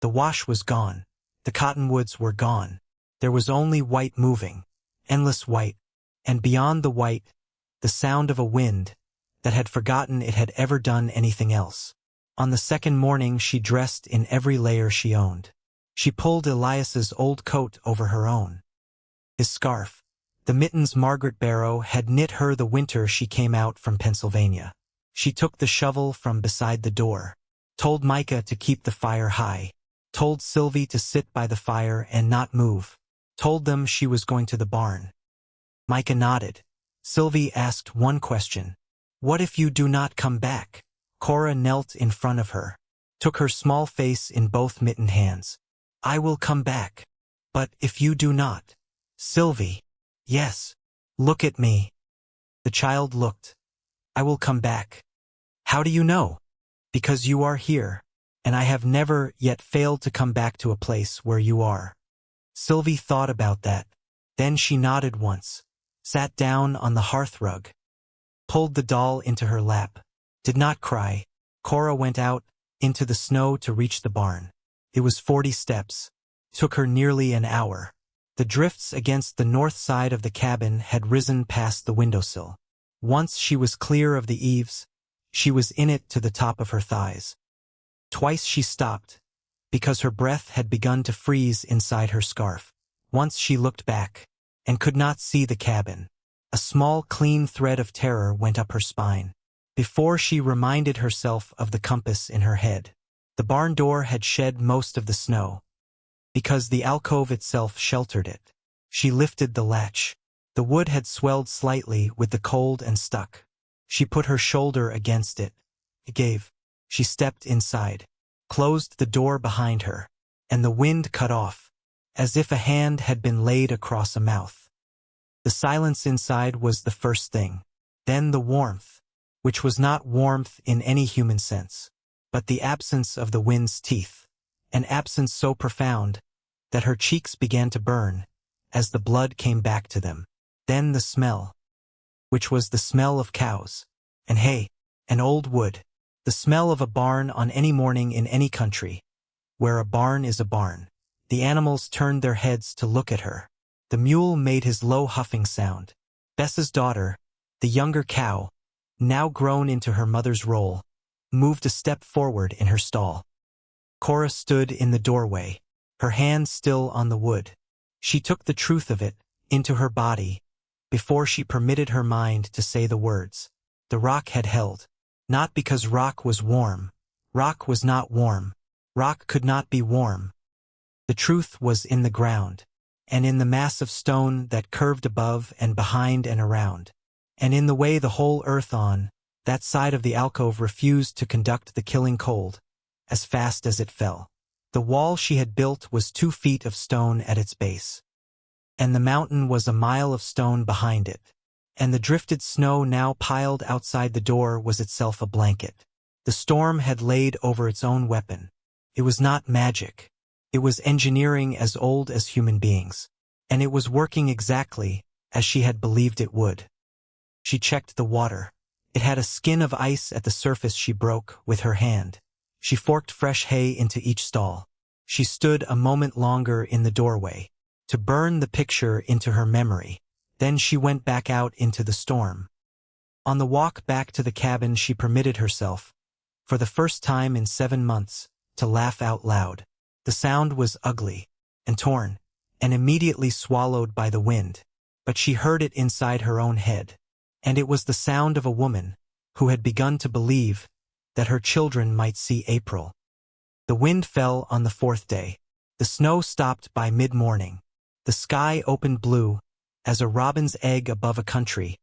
The wash was gone. The cottonwoods were gone. There was only white moving, endless white, and beyond the white, the sound of a wind that had forgotten it had ever done anything else. On the second morning she dressed in every layer she owned. She pulled Elias's old coat over her own. His scarf, the mittens Margaret Barrow had knit her the winter she came out from Pennsylvania. She took the shovel from beside the door, told Micah to keep the fire high, told Sylvie to sit by the fire and not move, told them she was going to the barn. Micah nodded. Sylvie asked one question. What if you do not come back? Cora knelt in front of her, took her small face in both mittened hands. I will come back. But if you do not? Sylvie. Yes. Look at me. The child looked. I will come back. How do you know? Because you are here, and I have never yet failed to come back to a place where you are. Sylvie thought about that. Then she nodded once, sat down on the hearthrug, pulled the doll into her lap, did not cry. Cora went out into the snow to reach the barn. It was 40 steps. Took her nearly an hour. The drifts against the north side of the cabin had risen past the windowsill. Once she was clear of the eaves, she was in it to the top of her thighs. Twice she stopped, because her breath had begun to freeze inside her scarf. Once she looked back, and could not see the cabin. A small clean thread of terror went up her spine. Before she reminded herself of the compass in her head. The barn door had shed most of the snow, because the alcove itself sheltered it. She lifted the latch. The wood had swelled slightly with the cold and stuck. She put her shoulder against it. It gave. She stepped inside, closed the door behind her, and the wind cut off, as if a hand had been laid across a mouth. The silence inside was the first thing. Then the warmth, which was not warmth in any human sense, but the absence of the wind's teeth, an absence so profound that her cheeks began to burn as the blood came back to them. Then the smell, which was the smell of cows, and hay, and old wood, the smell of a barn on any morning in any country, where a barn is a barn. The animals turned their heads to look at her. The mule made his low huffing sound. Bess's daughter, the younger cow, now grown into her mother's role, moved a step forward in her stall. Cora stood in the doorway, her hand still on the wood. She took the truth of it into her body before she permitted her mind to say the words. The rock had held. Not because rock was warm. Rock was not warm. Rock could not be warm. The truth was in the ground, and in the mass of stone that curved above and behind and around, and in the way the whole earth on that side of the alcove refused to conduct the killing cold, as fast as it fell. The wall she had built was 2 feet of stone at its base, and the mountain was a mile of stone behind it, and the drifted snow now piled outside the door was itself a blanket. The storm had laid over its own weapon. It was not magic. It was engineering as old as human beings, and it was working exactly as she had believed it would. She checked the water. It had a skin of ice at the surface. She broke with her hand. She forked fresh hay into each stall. She stood a moment longer in the doorway, to burn the picture into her memory. Then she went back out into the storm. On the walk back to the cabin she permitted herself, for the first time in 7 months, to laugh out loud. The sound was ugly and torn, and immediately swallowed by the wind, but she heard it inside her own head, and it was the sound of a woman who had begun to believe that her children might see April. The wind fell on the 4th day. The snow stopped by mid-morning. The sky opened blue as a robin's egg above a country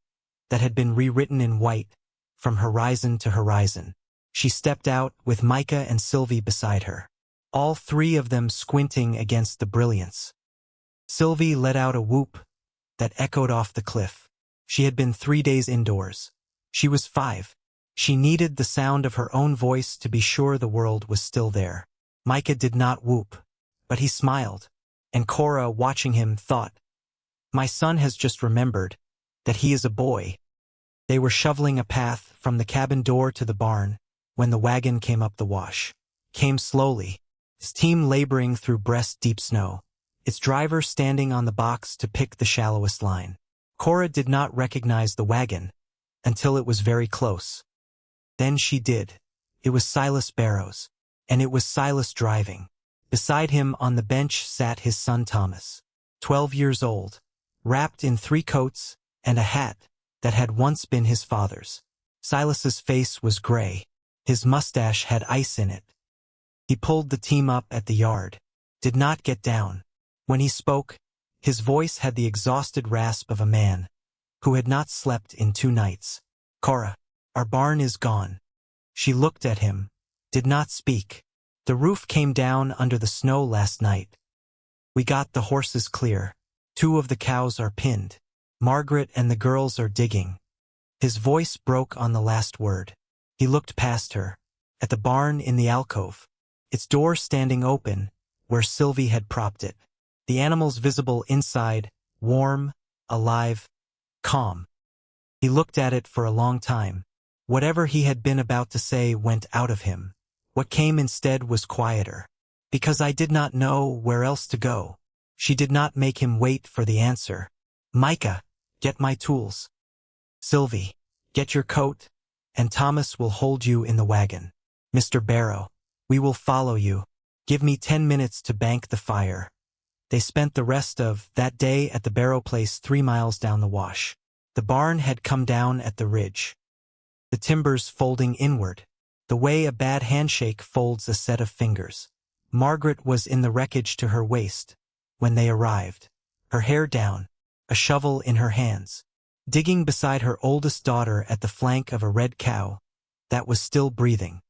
that had been rewritten in white from horizon to horizon. She stepped out with Micah and Sylvie beside her, all 3 of them squinting against the brilliance. Sylvie let out a whoop that echoed off the cliff. She had been 3 days indoors. She was 5. She needed the sound of her own voice to be sure the world was still there. Micah did not whoop, but he smiled, and Cora, watching him, thought, "My son has just remembered that he is a boy." They were shoveling a path from the cabin door to the barn when the wagon came up the wash. Came slowly, its team laboring through breast-deep snow, its driver standing on the box to pick the shallowest line. Cora did not recognize the wagon until it was very close. Then she did. It was Silas Barrow's, and it was Silas driving. Beside him on the bench sat his son Thomas, 12 years old, wrapped in 3 coats and a hat that had once been his father's. Silas's face was gray. His mustache had ice in it. He pulled the team up at the yard, did not get down. When he spoke, his voice had the exhausted rasp of a man who had not slept in 2 nights. "Cora, our barn is gone." She looked at him, did not speak. "The roof came down under the snow last night. We got the horses clear. 2 of the cows are pinned. Margaret and the girls are digging." His voice broke on the last word. He looked past her, at the barn in the alcove, its door standing open, where Sylvie had propped it. The animals visible inside, warm, alive, calm. He looked at it for a long time. Whatever he had been about to say went out of him. What came instead was quieter. "Because I did not know where else to go." She did not make him wait for the answer. "Micah, get my tools. Sylvie, get your coat, and Thomas will hold you in the wagon. Mr. Barrow, we will follow you. Give me 10 minutes to bank the fire." They spent the rest of that day at the Barrow place 3 miles down the wash. The barn had come down at the ridge, the timbers folding inward, the way a bad handshake folds a set of fingers. Margaret was in the wreckage to her waist when they arrived, her hair down, a shovel in her hands, digging beside her oldest daughter at the flank of a red cow that was still breathing.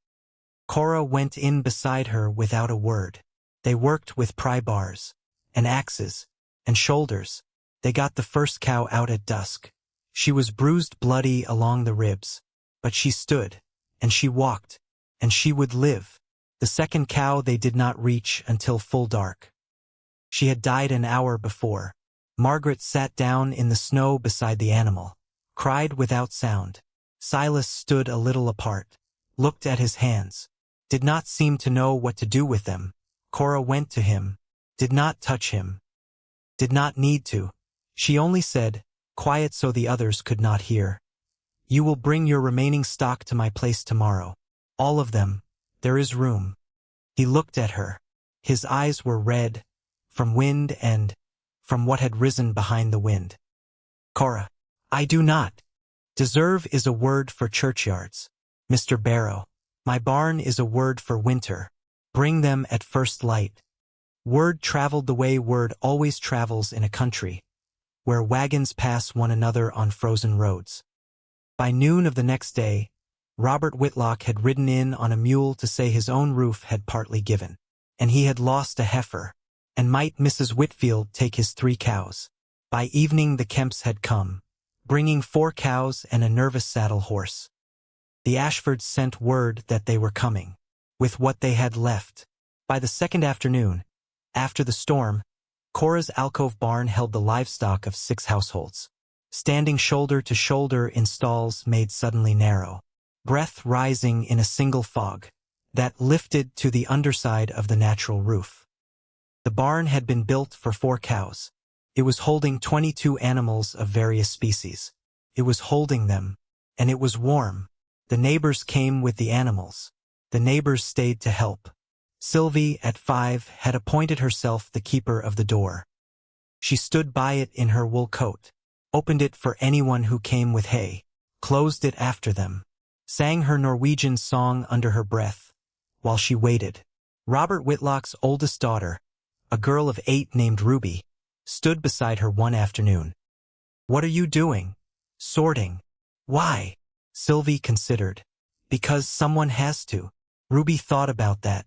Cora went in beside her without a word. They worked with pry bars and axes and shoulders. They got the first cow out at dusk. She was bruised bloody along the ribs, but she stood, and she walked, and she would live. The second cow they did not reach until full dark. She had died an hour before. Margaret sat down in the snow beside the animal, cried without sound. Silas stood a little apart, looked at his hands, did not seem to know what to do with them. Cora went to him, did not touch him, did not need to. She only said, quiet so the others could not hear, "You will bring your remaining stock to my place tomorrow. All of them. There is room." He looked at her. His eyes were red, from wind and from what had risen behind the wind. Cora. I do not. Deserve is a word for churchyards. Mr. Barrow. My barn is a word for winter. Bring them at first light. Word traveled the way word always travels in a country, where wagons pass one another on frozen roads. By noon of the next day, Robert Whitlock had ridden in on a mule to say his own roof had partly given, and he had lost a heifer, and might Mrs. Whitfield take his 3 cows. By evening the Kemps had come, bringing 4 cows and a nervous saddle horse. The Ashfords sent word that they were coming, with what they had left. By the second afternoon, after the storm, Cora's alcove barn held the livestock of 6 households, standing shoulder to shoulder in stalls made suddenly narrow, breath rising in a single fog that lifted to the underside of the natural roof. The barn had been built for 4 cows. It was holding 22 animals of various species. It was holding them, and it was warm. The neighbors came with the animals. The neighbors stayed to help. Sylvie, at 5, had appointed herself the keeper of the door. She stood by it in her wool coat, opened it for anyone who came with hay, closed it after them, sang her Norwegian song under her breath, while she waited. Robert Whitlock's oldest daughter, a girl of 8 named Ruby, stood beside her one afternoon. "What are you doing?" "Sorting." "Why?" Sylvie considered. "Because someone has to." Ruby thought about that.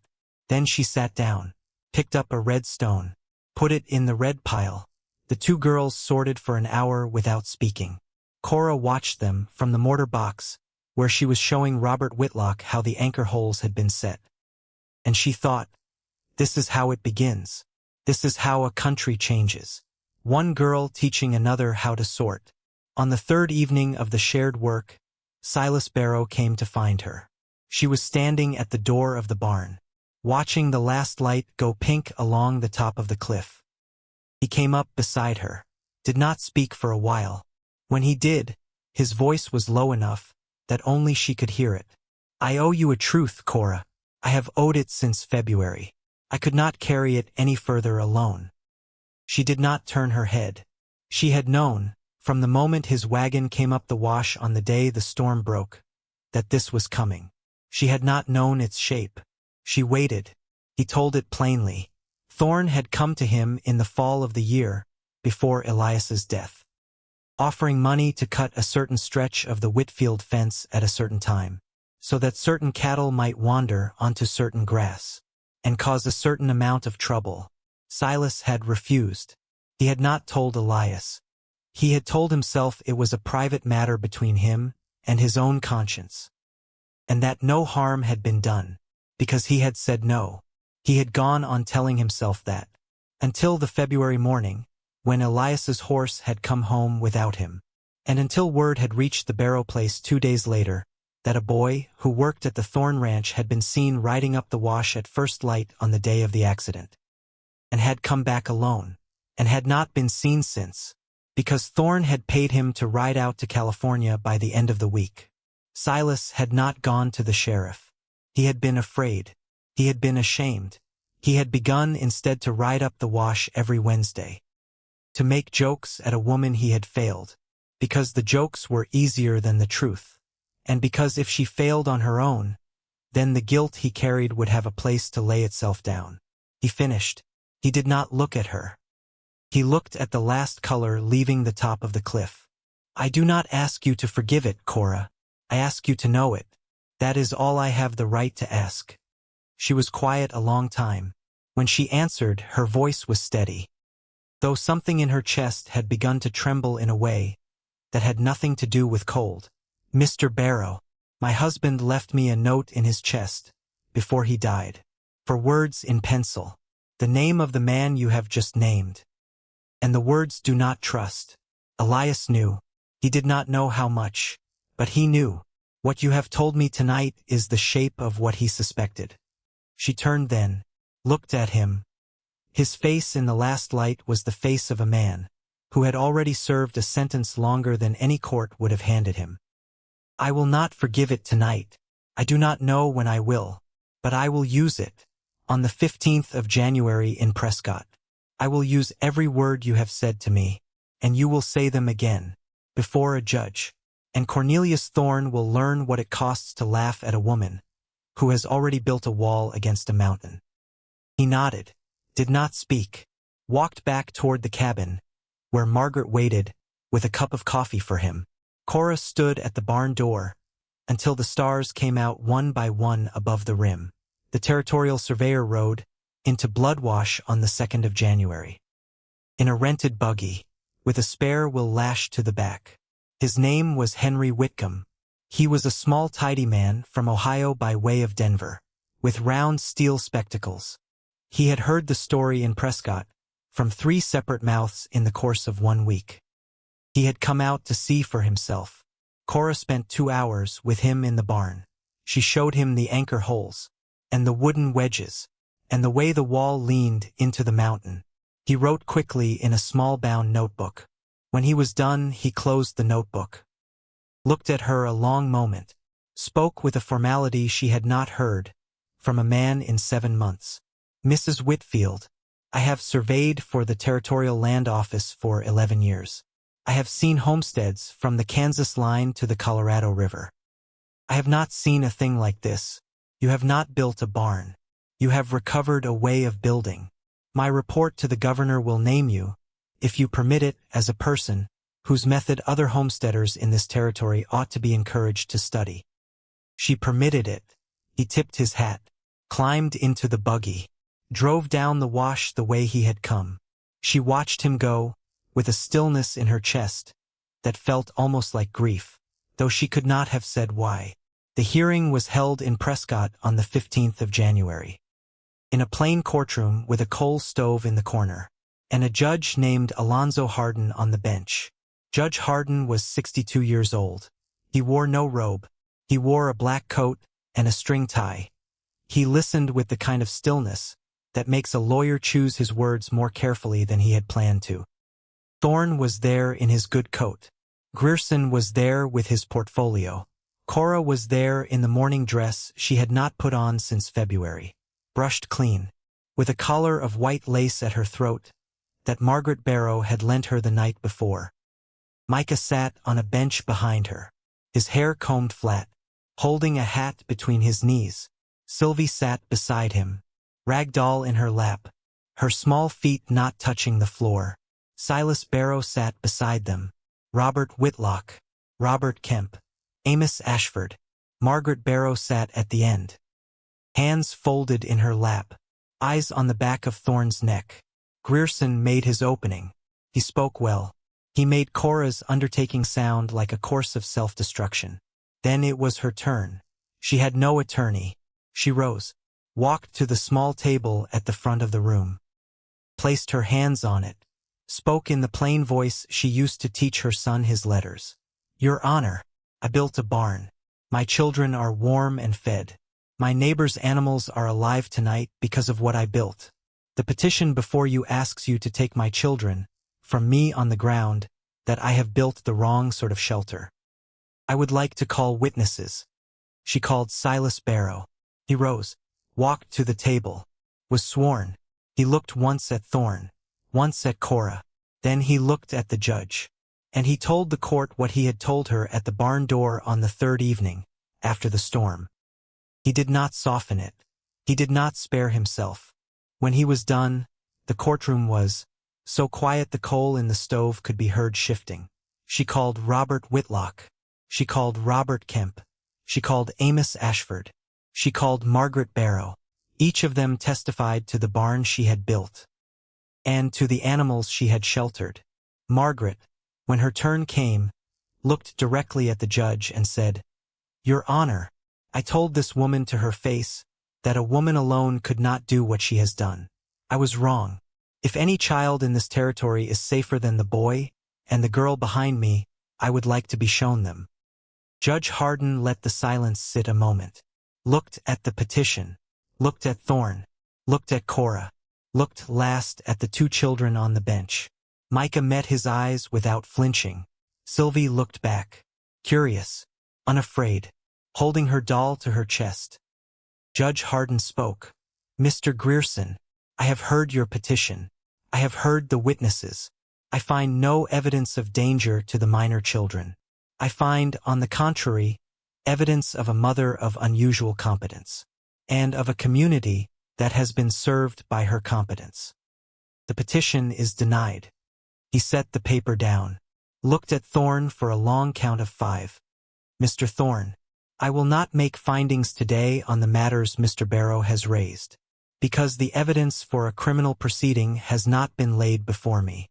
Then she sat down, picked up a red stone, put it in the red pile. The 2 girls sorted for an hour without speaking. Cora watched them from the mortar box, where she was showing Robert Whitlock how the anchor holes had been set. And she thought, this is how it begins. This is how a country changes. One girl teaching another how to sort. On the 3rd evening of the shared work, Silas Barrow came to find her. She was standing at the door of the barn, watching the last light go pink along the top of the cliff. He came up beside her, did not speak for a while. When he did, his voice was low enough that only she could hear it. "I owe you a truth, Cora. I have owed it since February. I could not carry it any further alone." She did not turn her head. She had known, from the moment his wagon came up the wash on the day the storm broke, that this was coming. She had not known its shape. She waited. He told it plainly. Thorne had come to him in the fall of the year, before Elias's death, offering money to cut a certain stretch of the Whitfield fence at a certain time, so that certain cattle might wander onto certain grass, and cause a certain amount of trouble. Silas had refused. He had not told Elias. He had told himself it was a private matter between him and his own conscience, and that no harm had been done, because he had said no. He had gone on telling himself that, until the February morning, when Elias's horse had come home without him, and until word had reached the Barrow place 2 days later, that a boy who worked at the Thorne ranch had been seen riding up the wash at first light on the day of the accident, and had come back alone, and had not been seen since, because Thorne had paid him to ride out to California by the end of the week. Silas had not gone to the sheriff. He had been afraid. He had been ashamed. He had begun instead to ride up the wash every Wednesday, to make jokes at a woman he had failed, because the jokes were easier than the truth, and because if she failed on her own, then the guilt he carried would have a place to lay itself down. He finished. He did not look at her. He looked at the last color leaving the top of the cliff. "I do not ask you to forgive it, Cora. I ask you to know it. That is all I have the right to ask." She was quiet a long time. When she answered, her voice was steady, though something in her chest had begun to tremble in a way that had nothing to do with cold. "Mr. Barrow, my husband left me a note in his chest, before he died, for words in pencil, the name of the man you have just named. And the words do not trust." Elias knew. He did not know how much, but he knew. "What you have told me tonight is the shape of what he suspected." She turned then, looked at him. His face in the last light was the face of a man who had already served a sentence longer than any court would have handed him. "I will not forgive it tonight. I do not know when I will, but I will use it. On the 15th of January in Prescott. I will use every word you have said to me. and you will say them again, before a judge. And Cornelius Thorne will learn what it costs to laugh at a woman who has already built a wall against a mountain. He nodded, did not speak, walked back toward the cabin, where Margaret waited, with a cup of coffee for him. Cora stood at the barn door, until the stars came out one by one above the rim. The territorial surveyor rode into Bloodwash on the 2nd of January. In a rented buggy, with a spare wheel lashed to the back. His name was Henry Whitcomb. He was a small tidy man from Ohio by way of Denver, with round steel spectacles. He had heard the story in Prescott, from 3 separate mouths in the course of 1 week. He had come out to see for himself. Cora spent 2 hours with him in the barn. She showed him the anchor holes, and the wooden wedges, and the way the wall leaned into the mountain. He wrote quickly in a small bound notebook. When he was done, he closed the notebook, looked at her a long moment, spoke with a formality she had not heard from a man in 7 months. Mrs. Whitfield, I have surveyed for the Territorial Land Office for 11 years. I have seen homesteads from the Kansas line to the Colorado River. I have not seen a thing like this. You have not built a barn. You have recovered a way of building. My report to the governor will name you, if you permit it, as a person whose method other homesteaders in this territory ought to be encouraged to study. She permitted it. He tipped his hat, climbed into the buggy, drove down the wash the way he had come. She watched him go, with a stillness in her chest that felt almost like grief, though she could not have said why. The hearing was held in Prescott on the 15th of January. In a plain courtroom with a coal stove in the corner, and a judge named Alonzo Harden on the bench. Judge Harden was 62 years old. He wore no robe. He wore a black coat and a string tie. He listened with the kind of stillness that makes a lawyer choose his words more carefully than he had planned to. Thorne was there in his good coat. Grierson was there with his portfolio. Cora was there in the morning dress she had not put on since February, brushed clean, with a collar of white lace at her throat that Margaret Barrow had lent her the night before. Micah sat on a bench behind her, his hair combed flat, holding a hat between his knees. Sylvie sat beside him, rag doll in her lap, her small feet not touching the floor. Silas Barrow sat beside them, Robert Whitlock, Robert Kemp, Amos Ashford. Margaret Barrow sat at the end, hands folded in her lap, eyes on the back of Thorne's neck. Grierson made his opening. He spoke well. He made Cora's undertaking sound like a course of self-destruction. Then it was her turn. She had no attorney. She rose, walked to the small table at the front of the room, placed her hands on it, spoke in the plain voice she used to teach her son his letters. Your Honor, I built a barn. My children are warm and fed. My neighbor's animals are alive tonight because of what I built. The petition before you asks you to take my children from me on the ground that I have built the wrong sort of shelter. I would like to call witnesses. She called Silas Barrow. He rose, walked to the table, was sworn. He looked once at Thorne, once at Cora. Then he looked at the judge. And he told the court what he had told her at the barn door on the 3rd evening, after the storm. He did not soften it. He did not spare himself. When he was done, the courtroom was so quiet the coal in the stove could be heard shifting. She called Robert Whitlock. She called Robert Kemp. She called Amos Ashford. She called Margaret Barrow. Each of them testified to the barn she had built, and to the animals she had sheltered. Margaret, when her turn came, looked directly at the judge and said, Your Honor, I told this woman to her face that a woman alone could not do what she has done. I was wrong. If any child in this territory is safer than the boy and the girl behind me, I would like to be shown them. Judge Harden let the silence sit a moment, looked at the petition, looked at Thorne, looked at Cora, looked last at the 2 children on the bench. Micah met his eyes without flinching. Sylvie looked back, curious, unafraid, holding her doll to her chest. Judge Harden spoke. Mr. Grierson, I have heard your petition. I have heard the witnesses. I find no evidence of danger to the minor children. I find, on the contrary, evidence of a mother of unusual competence, and of a community that has been served by her competence. The petition is denied. He set the paper down, looked at Thorne for a long count of 5. Mr. Thorne, I will not make findings today on the matters Mr. Barrow has raised, because the evidence for a criminal proceeding has not been laid before me.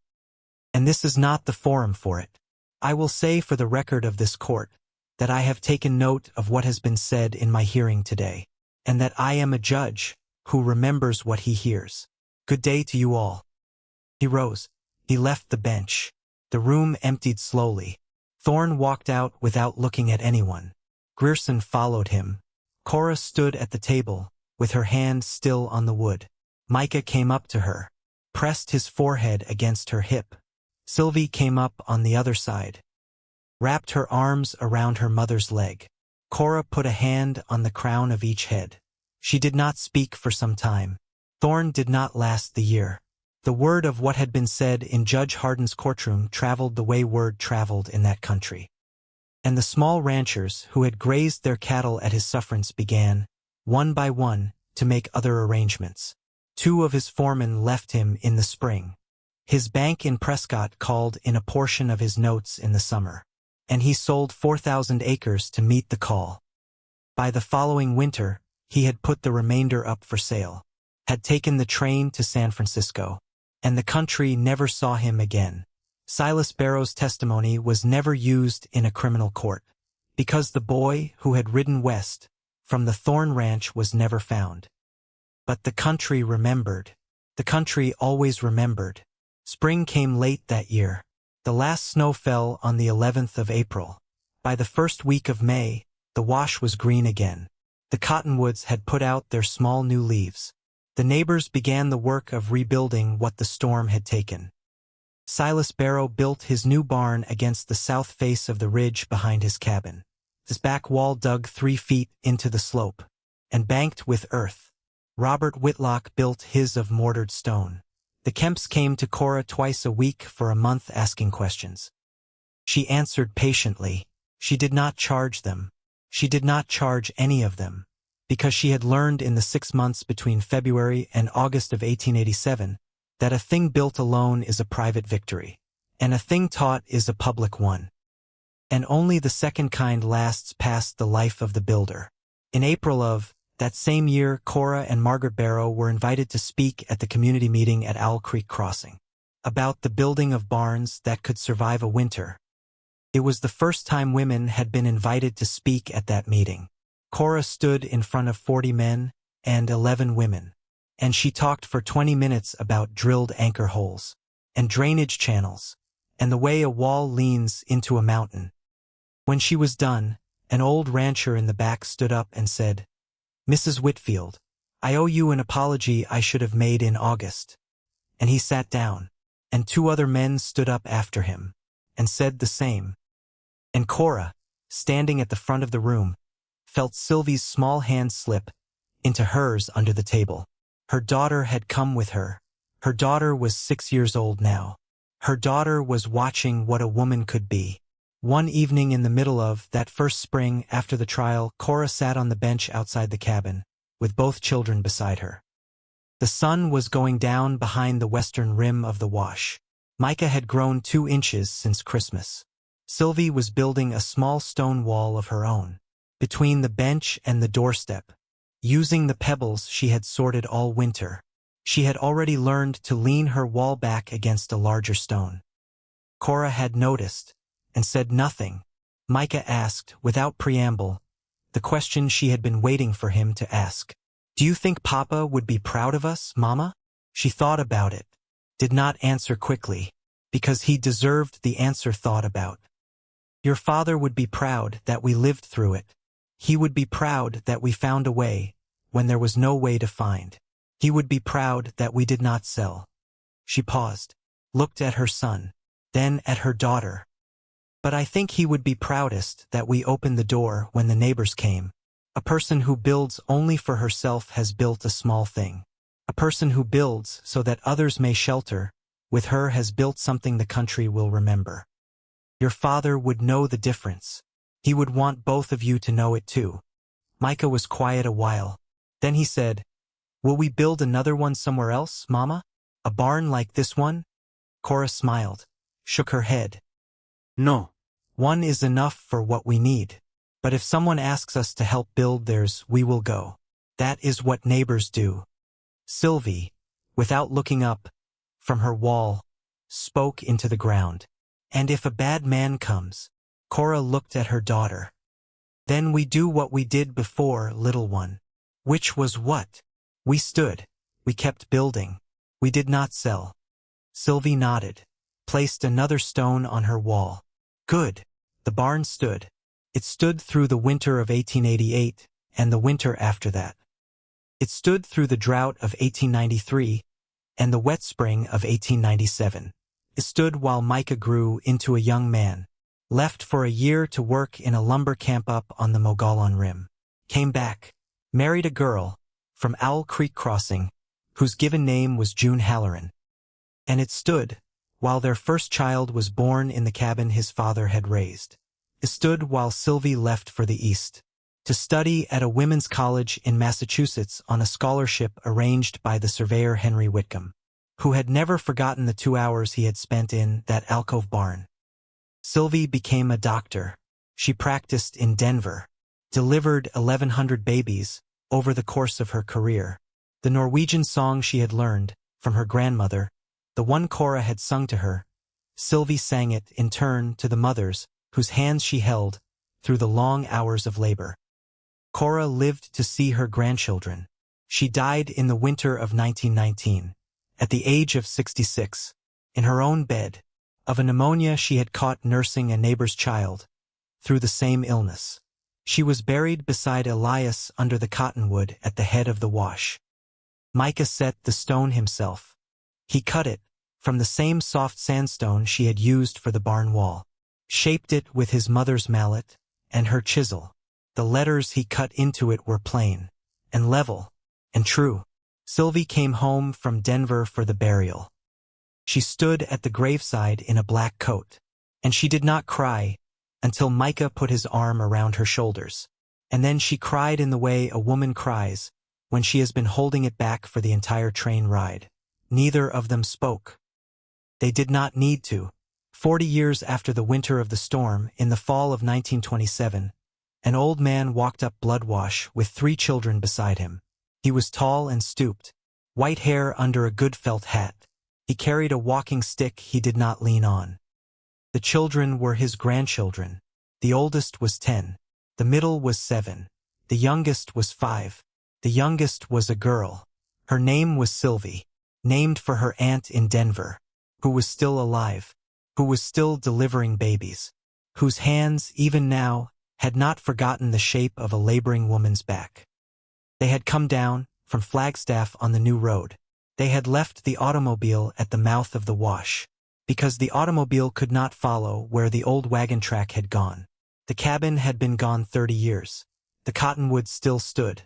And this is not the forum for it. I will say for the record of this court that I have taken note of what has been said in my hearing today, and that I am a judge who remembers what he hears. Good day to you all. He rose. He left the bench. The room emptied slowly. Thorne walked out without looking at anyone. Grierson followed him. Cora stood at the table, with her hand still on the wood. Micah came up to her, pressed his forehead against her hip. Sylvie came up on the other side, wrapped her arms around her mother's leg. Cora put a hand on the crown of each head. She did not speak for some time. Thorne did not last the year. The word of what had been said in Judge Harden's courtroom traveled the way word traveled in that country. And the small ranchers who had grazed their cattle at his sufferance began, one by one, to make other arrangements. 2 of his foremen left him in the spring. His bank in Prescott called in a portion of his notes in the summer, and he sold 4,000 acres to meet the call. By the following winter, he had put the remainder up for sale, had taken the train to San Francisco, and the country never saw him again. Silas Barrow's testimony was never used in a criminal court, because the boy who had ridden west from the Thorne Ranch was never found. But the country remembered. The country always remembered. Spring came late that year. The last snow fell on the 11th of April. By the first week of May, the wash was green again. The cottonwoods had put out their small new leaves. The neighbors began the work of rebuilding what the storm had taken. Silas Barrow built his new barn against the south face of the ridge behind his cabin. His back wall dug 3 feet into the slope, and banked with earth. Robert Whitlock built his of mortared stone. The Kemps came to Cora twice a week for a month asking questions. She answered patiently. She did not charge them. She did not charge any of them, because she had learned in the 6 months between February and August of 1887 that a thing built alone is a private victory, and a thing taught is a public one. And only the second kind lasts past the life of the builder. In April of that same year, Cora and Margaret Barrow were invited to speak at the community meeting at Owl Creek Crossing about the building of barns that could survive a winter. It was the first time women had been invited to speak at that meeting. Cora stood in front of 40 men and 11 women, and she talked for 20 minutes about drilled anchor holes, and drainage channels, and the way a wall leans into a mountain. When she was done, an old rancher in the back stood up and said, "Mrs. Whitfield, I owe you an apology I should have made in August." And he sat down, and 2 other men stood up after him, and said the same. And Cora, standing at the front of the room, felt Sylvie's small hand slip into hers under the table. Her daughter had come with her. Her daughter was 6 years old now. Her daughter was watching what a woman could be. One evening in the middle of that first spring after the trial, Cora sat on the bench outside the cabin, with both children beside her. The sun was going down behind the western rim of the wash. Micah had grown 2 inches since Christmas. Sylvie was building a small stone wall of her own, between the bench and the doorstep, using the pebbles she had sorted all winter. She had already learned to lean her wall back against a larger stone. Cora had noticed, and said nothing. Micah asked, without preamble, the question she had been waiting for him to ask. "Do you think Papa would be proud of us, Mama?" She thought about it, did not answer quickly, because he deserved the answer thought about. "Your father would be proud that we lived through it. He would be proud that we found a way, when there was no way to find. He would be proud that we did not sell." She paused, looked at her son, then at her daughter. "But I think he would be proudest that we opened the door when the neighbors came. A person who builds only for herself has built a small thing. A person who builds so that others may shelter with her has built something the country will remember. Your father would know the difference. He would want both of you to know it too. Micah was quiet a while. Then he said, "Will we build another one somewhere else, Mama? A barn like this one?" Cora smiled, shook her head. No. One is enough for what we need. But if someone asks us to help build theirs, we will go. That is what neighbors do. Sylvie, without looking up from her wall, spoke into the ground. And if a bad man comes, Cora looked at her daughter. Then we do what we did before, little one. Which was what? We stood. We kept building. We did not sell. Sylvie nodded, placed another stone on her wall. Good. The barn stood. It stood through the winter of 1888 and the winter after that. It stood through the drought of 1893 and the wet spring of 1897. It stood while Micah grew into a young man, left for a year to work in a lumber camp up on the Mogollon Rim, came back, married a girl from Owl Creek Crossing, whose given name was June Halloran. And it stood while their first child was born in the cabin his father had raised. It stood while Sylvie left for the East, to study at a women's college in Massachusetts on a scholarship arranged by the surveyor Henry Whitcomb, who had never forgotten the 2 hours he had spent in that alcove barn. Sylvie became a doctor. She practiced in Denver, delivered 1,100 babies over the course of her career. The Norwegian song she had learned from her grandmother, the one Cora had sung to her, Sylvie sang it in turn to the mothers whose hands she held through the long hours of labor. Cora lived to see her grandchildren. She died in the winter of 1919, at the age of 66, in her own bed, of a pneumonia she had caught nursing a neighbor's child through the same illness. She was buried beside Elias under the cottonwood at the head of the wash. Micah set the stone himself. He cut it from the same soft sandstone she had used for the barn wall, shaped it with his mother's mallet and her chisel. The letters he cut into it were plain and level and true. Sylvie came home from Denver for the burial. She stood at the graveside in a black coat, and she did not cry until Micah put his arm around her shoulders. And then she cried in the way a woman cries when she has been holding it back for the entire train ride. Neither of them spoke. They did not need to. 40 years after the winter of the storm, in the fall of 1927, an old man walked up Bloodwash with 3 children beside him. He was tall and stooped, white hair under a good felt hat. He carried a walking stick he did not lean on. The children were his grandchildren. The oldest was 10. The middle was 7. The youngest was 5. The youngest was a girl. Her name was Sylvie, named for her aunt in Denver, who was still alive, who was still delivering babies, whose hands, even now, had not forgotten the shape of a laboring woman's back. They had come down from Flagstaff on the new road. They had left the automobile at the mouth of the wash, because the automobile could not follow where the old wagon track had gone. The cabin had been gone 30 years. The cottonwood still stood.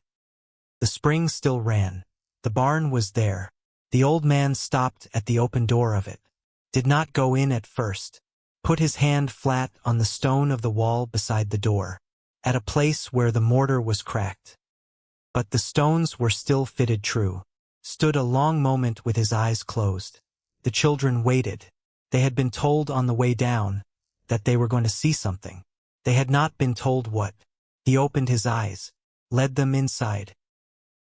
The spring still ran. The barn was there. The old man stopped at the open door of it, did not go in at first, put his hand flat on the stone of the wall beside the door, at a place where the mortar was cracked. But the stones were still fitted true. Stood a long moment with his eyes closed. The children waited. They had been told on the way down that they were going to see something. They had not been told what. He opened his eyes, led them inside.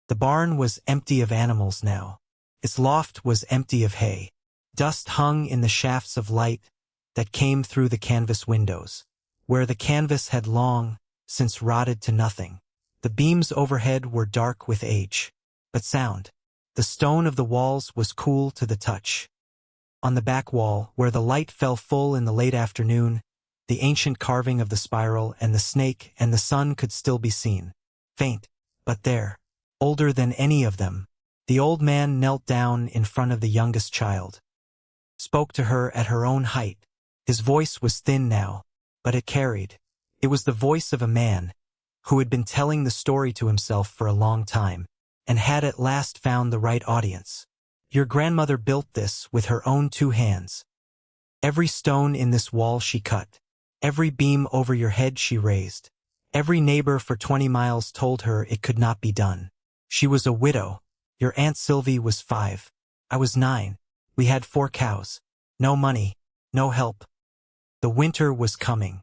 The barn was empty of animals now. Its loft was empty of hay. Dust hung in the shafts of light that came through the canvas windows, where the canvas had long since rotted to nothing. The beams overhead were dark with age, but sound. The stone of the walls was cool to the touch. On the back wall, where the light fell full in the late afternoon, the ancient carving of the spiral and the snake and the sun could still be seen. Faint, but there. Older than any of them, the old man knelt down in front of the youngest child. Spoke to her at her own height. His voice was thin now, but it carried. It was the voice of a man who had been telling the story to himself for a long time, and had at last found the right audience. Your grandmother built this with her own 2 hands. Every stone in this wall she cut. Every beam over your head she raised. Every neighbor for 20 miles told her it could not be done. She was a widow. Your Aunt Sylvie was 5. I was 9. We had 4 cows. No money. No help. The winter was coming.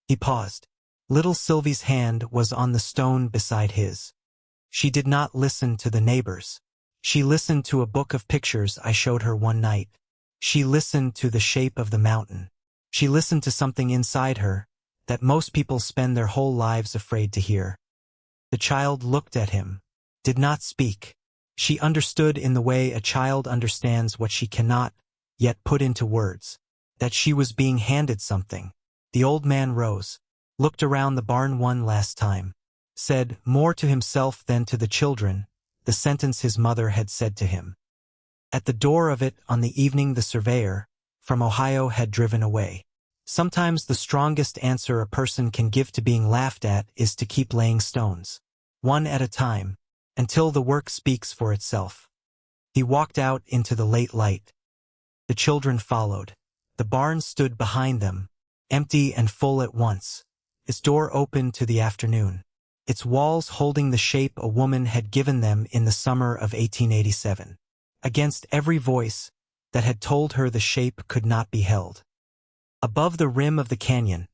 He paused. Little Sylvie's hand was on the stone beside his. She did not listen to the neighbors. She listened to a book of pictures I showed her one night. She listened to the shape of the mountain. She listened to something inside her that most people spend their whole lives afraid to hear. The child looked at him, did not speak. She understood in the way a child understands what she cannot yet put into words, that she was being handed something. The old man rose, looked around the barn one last time, said more to himself than to the children the sentence his mother had said to him. At the door of it on the evening the surveyor from Ohio had driven away. Sometimes the strongest answer a person can give to being laughed at is to keep laying stones, one at a time, until the work speaks for itself. He walked out into the late light. The children followed. The barn stood behind them, empty and full at once, its door open to the afternoon, its walls holding the shape a woman had given them in the summer of 1887. Against every voice that had told her the shape could not be held. Above the rim of the canyon,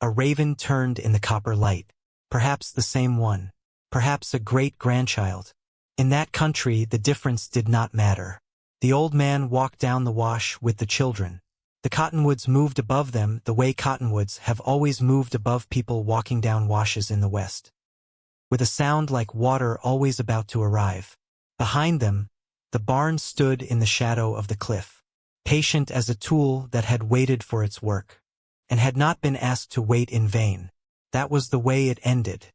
a raven turned in the copper light, perhaps the same one, perhaps a great-grandchild. In that country the difference did not matter. The old man walked down the wash with the children. The cottonwoods moved above them the way cottonwoods have always moved above people walking down washes in the West, with a sound like water always about to arrive. Behind them, the barn stood in the shadow of the cliff, patient as a tool that had waited for its work, and had not been asked to wait in vain. That was the way it ended.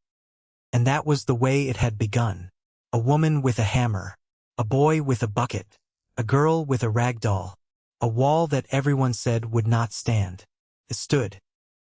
And that was the way it had begun. A woman with a hammer, a boy with a bucket, a girl with a rag doll, a wall that everyone said would not stand. It stood.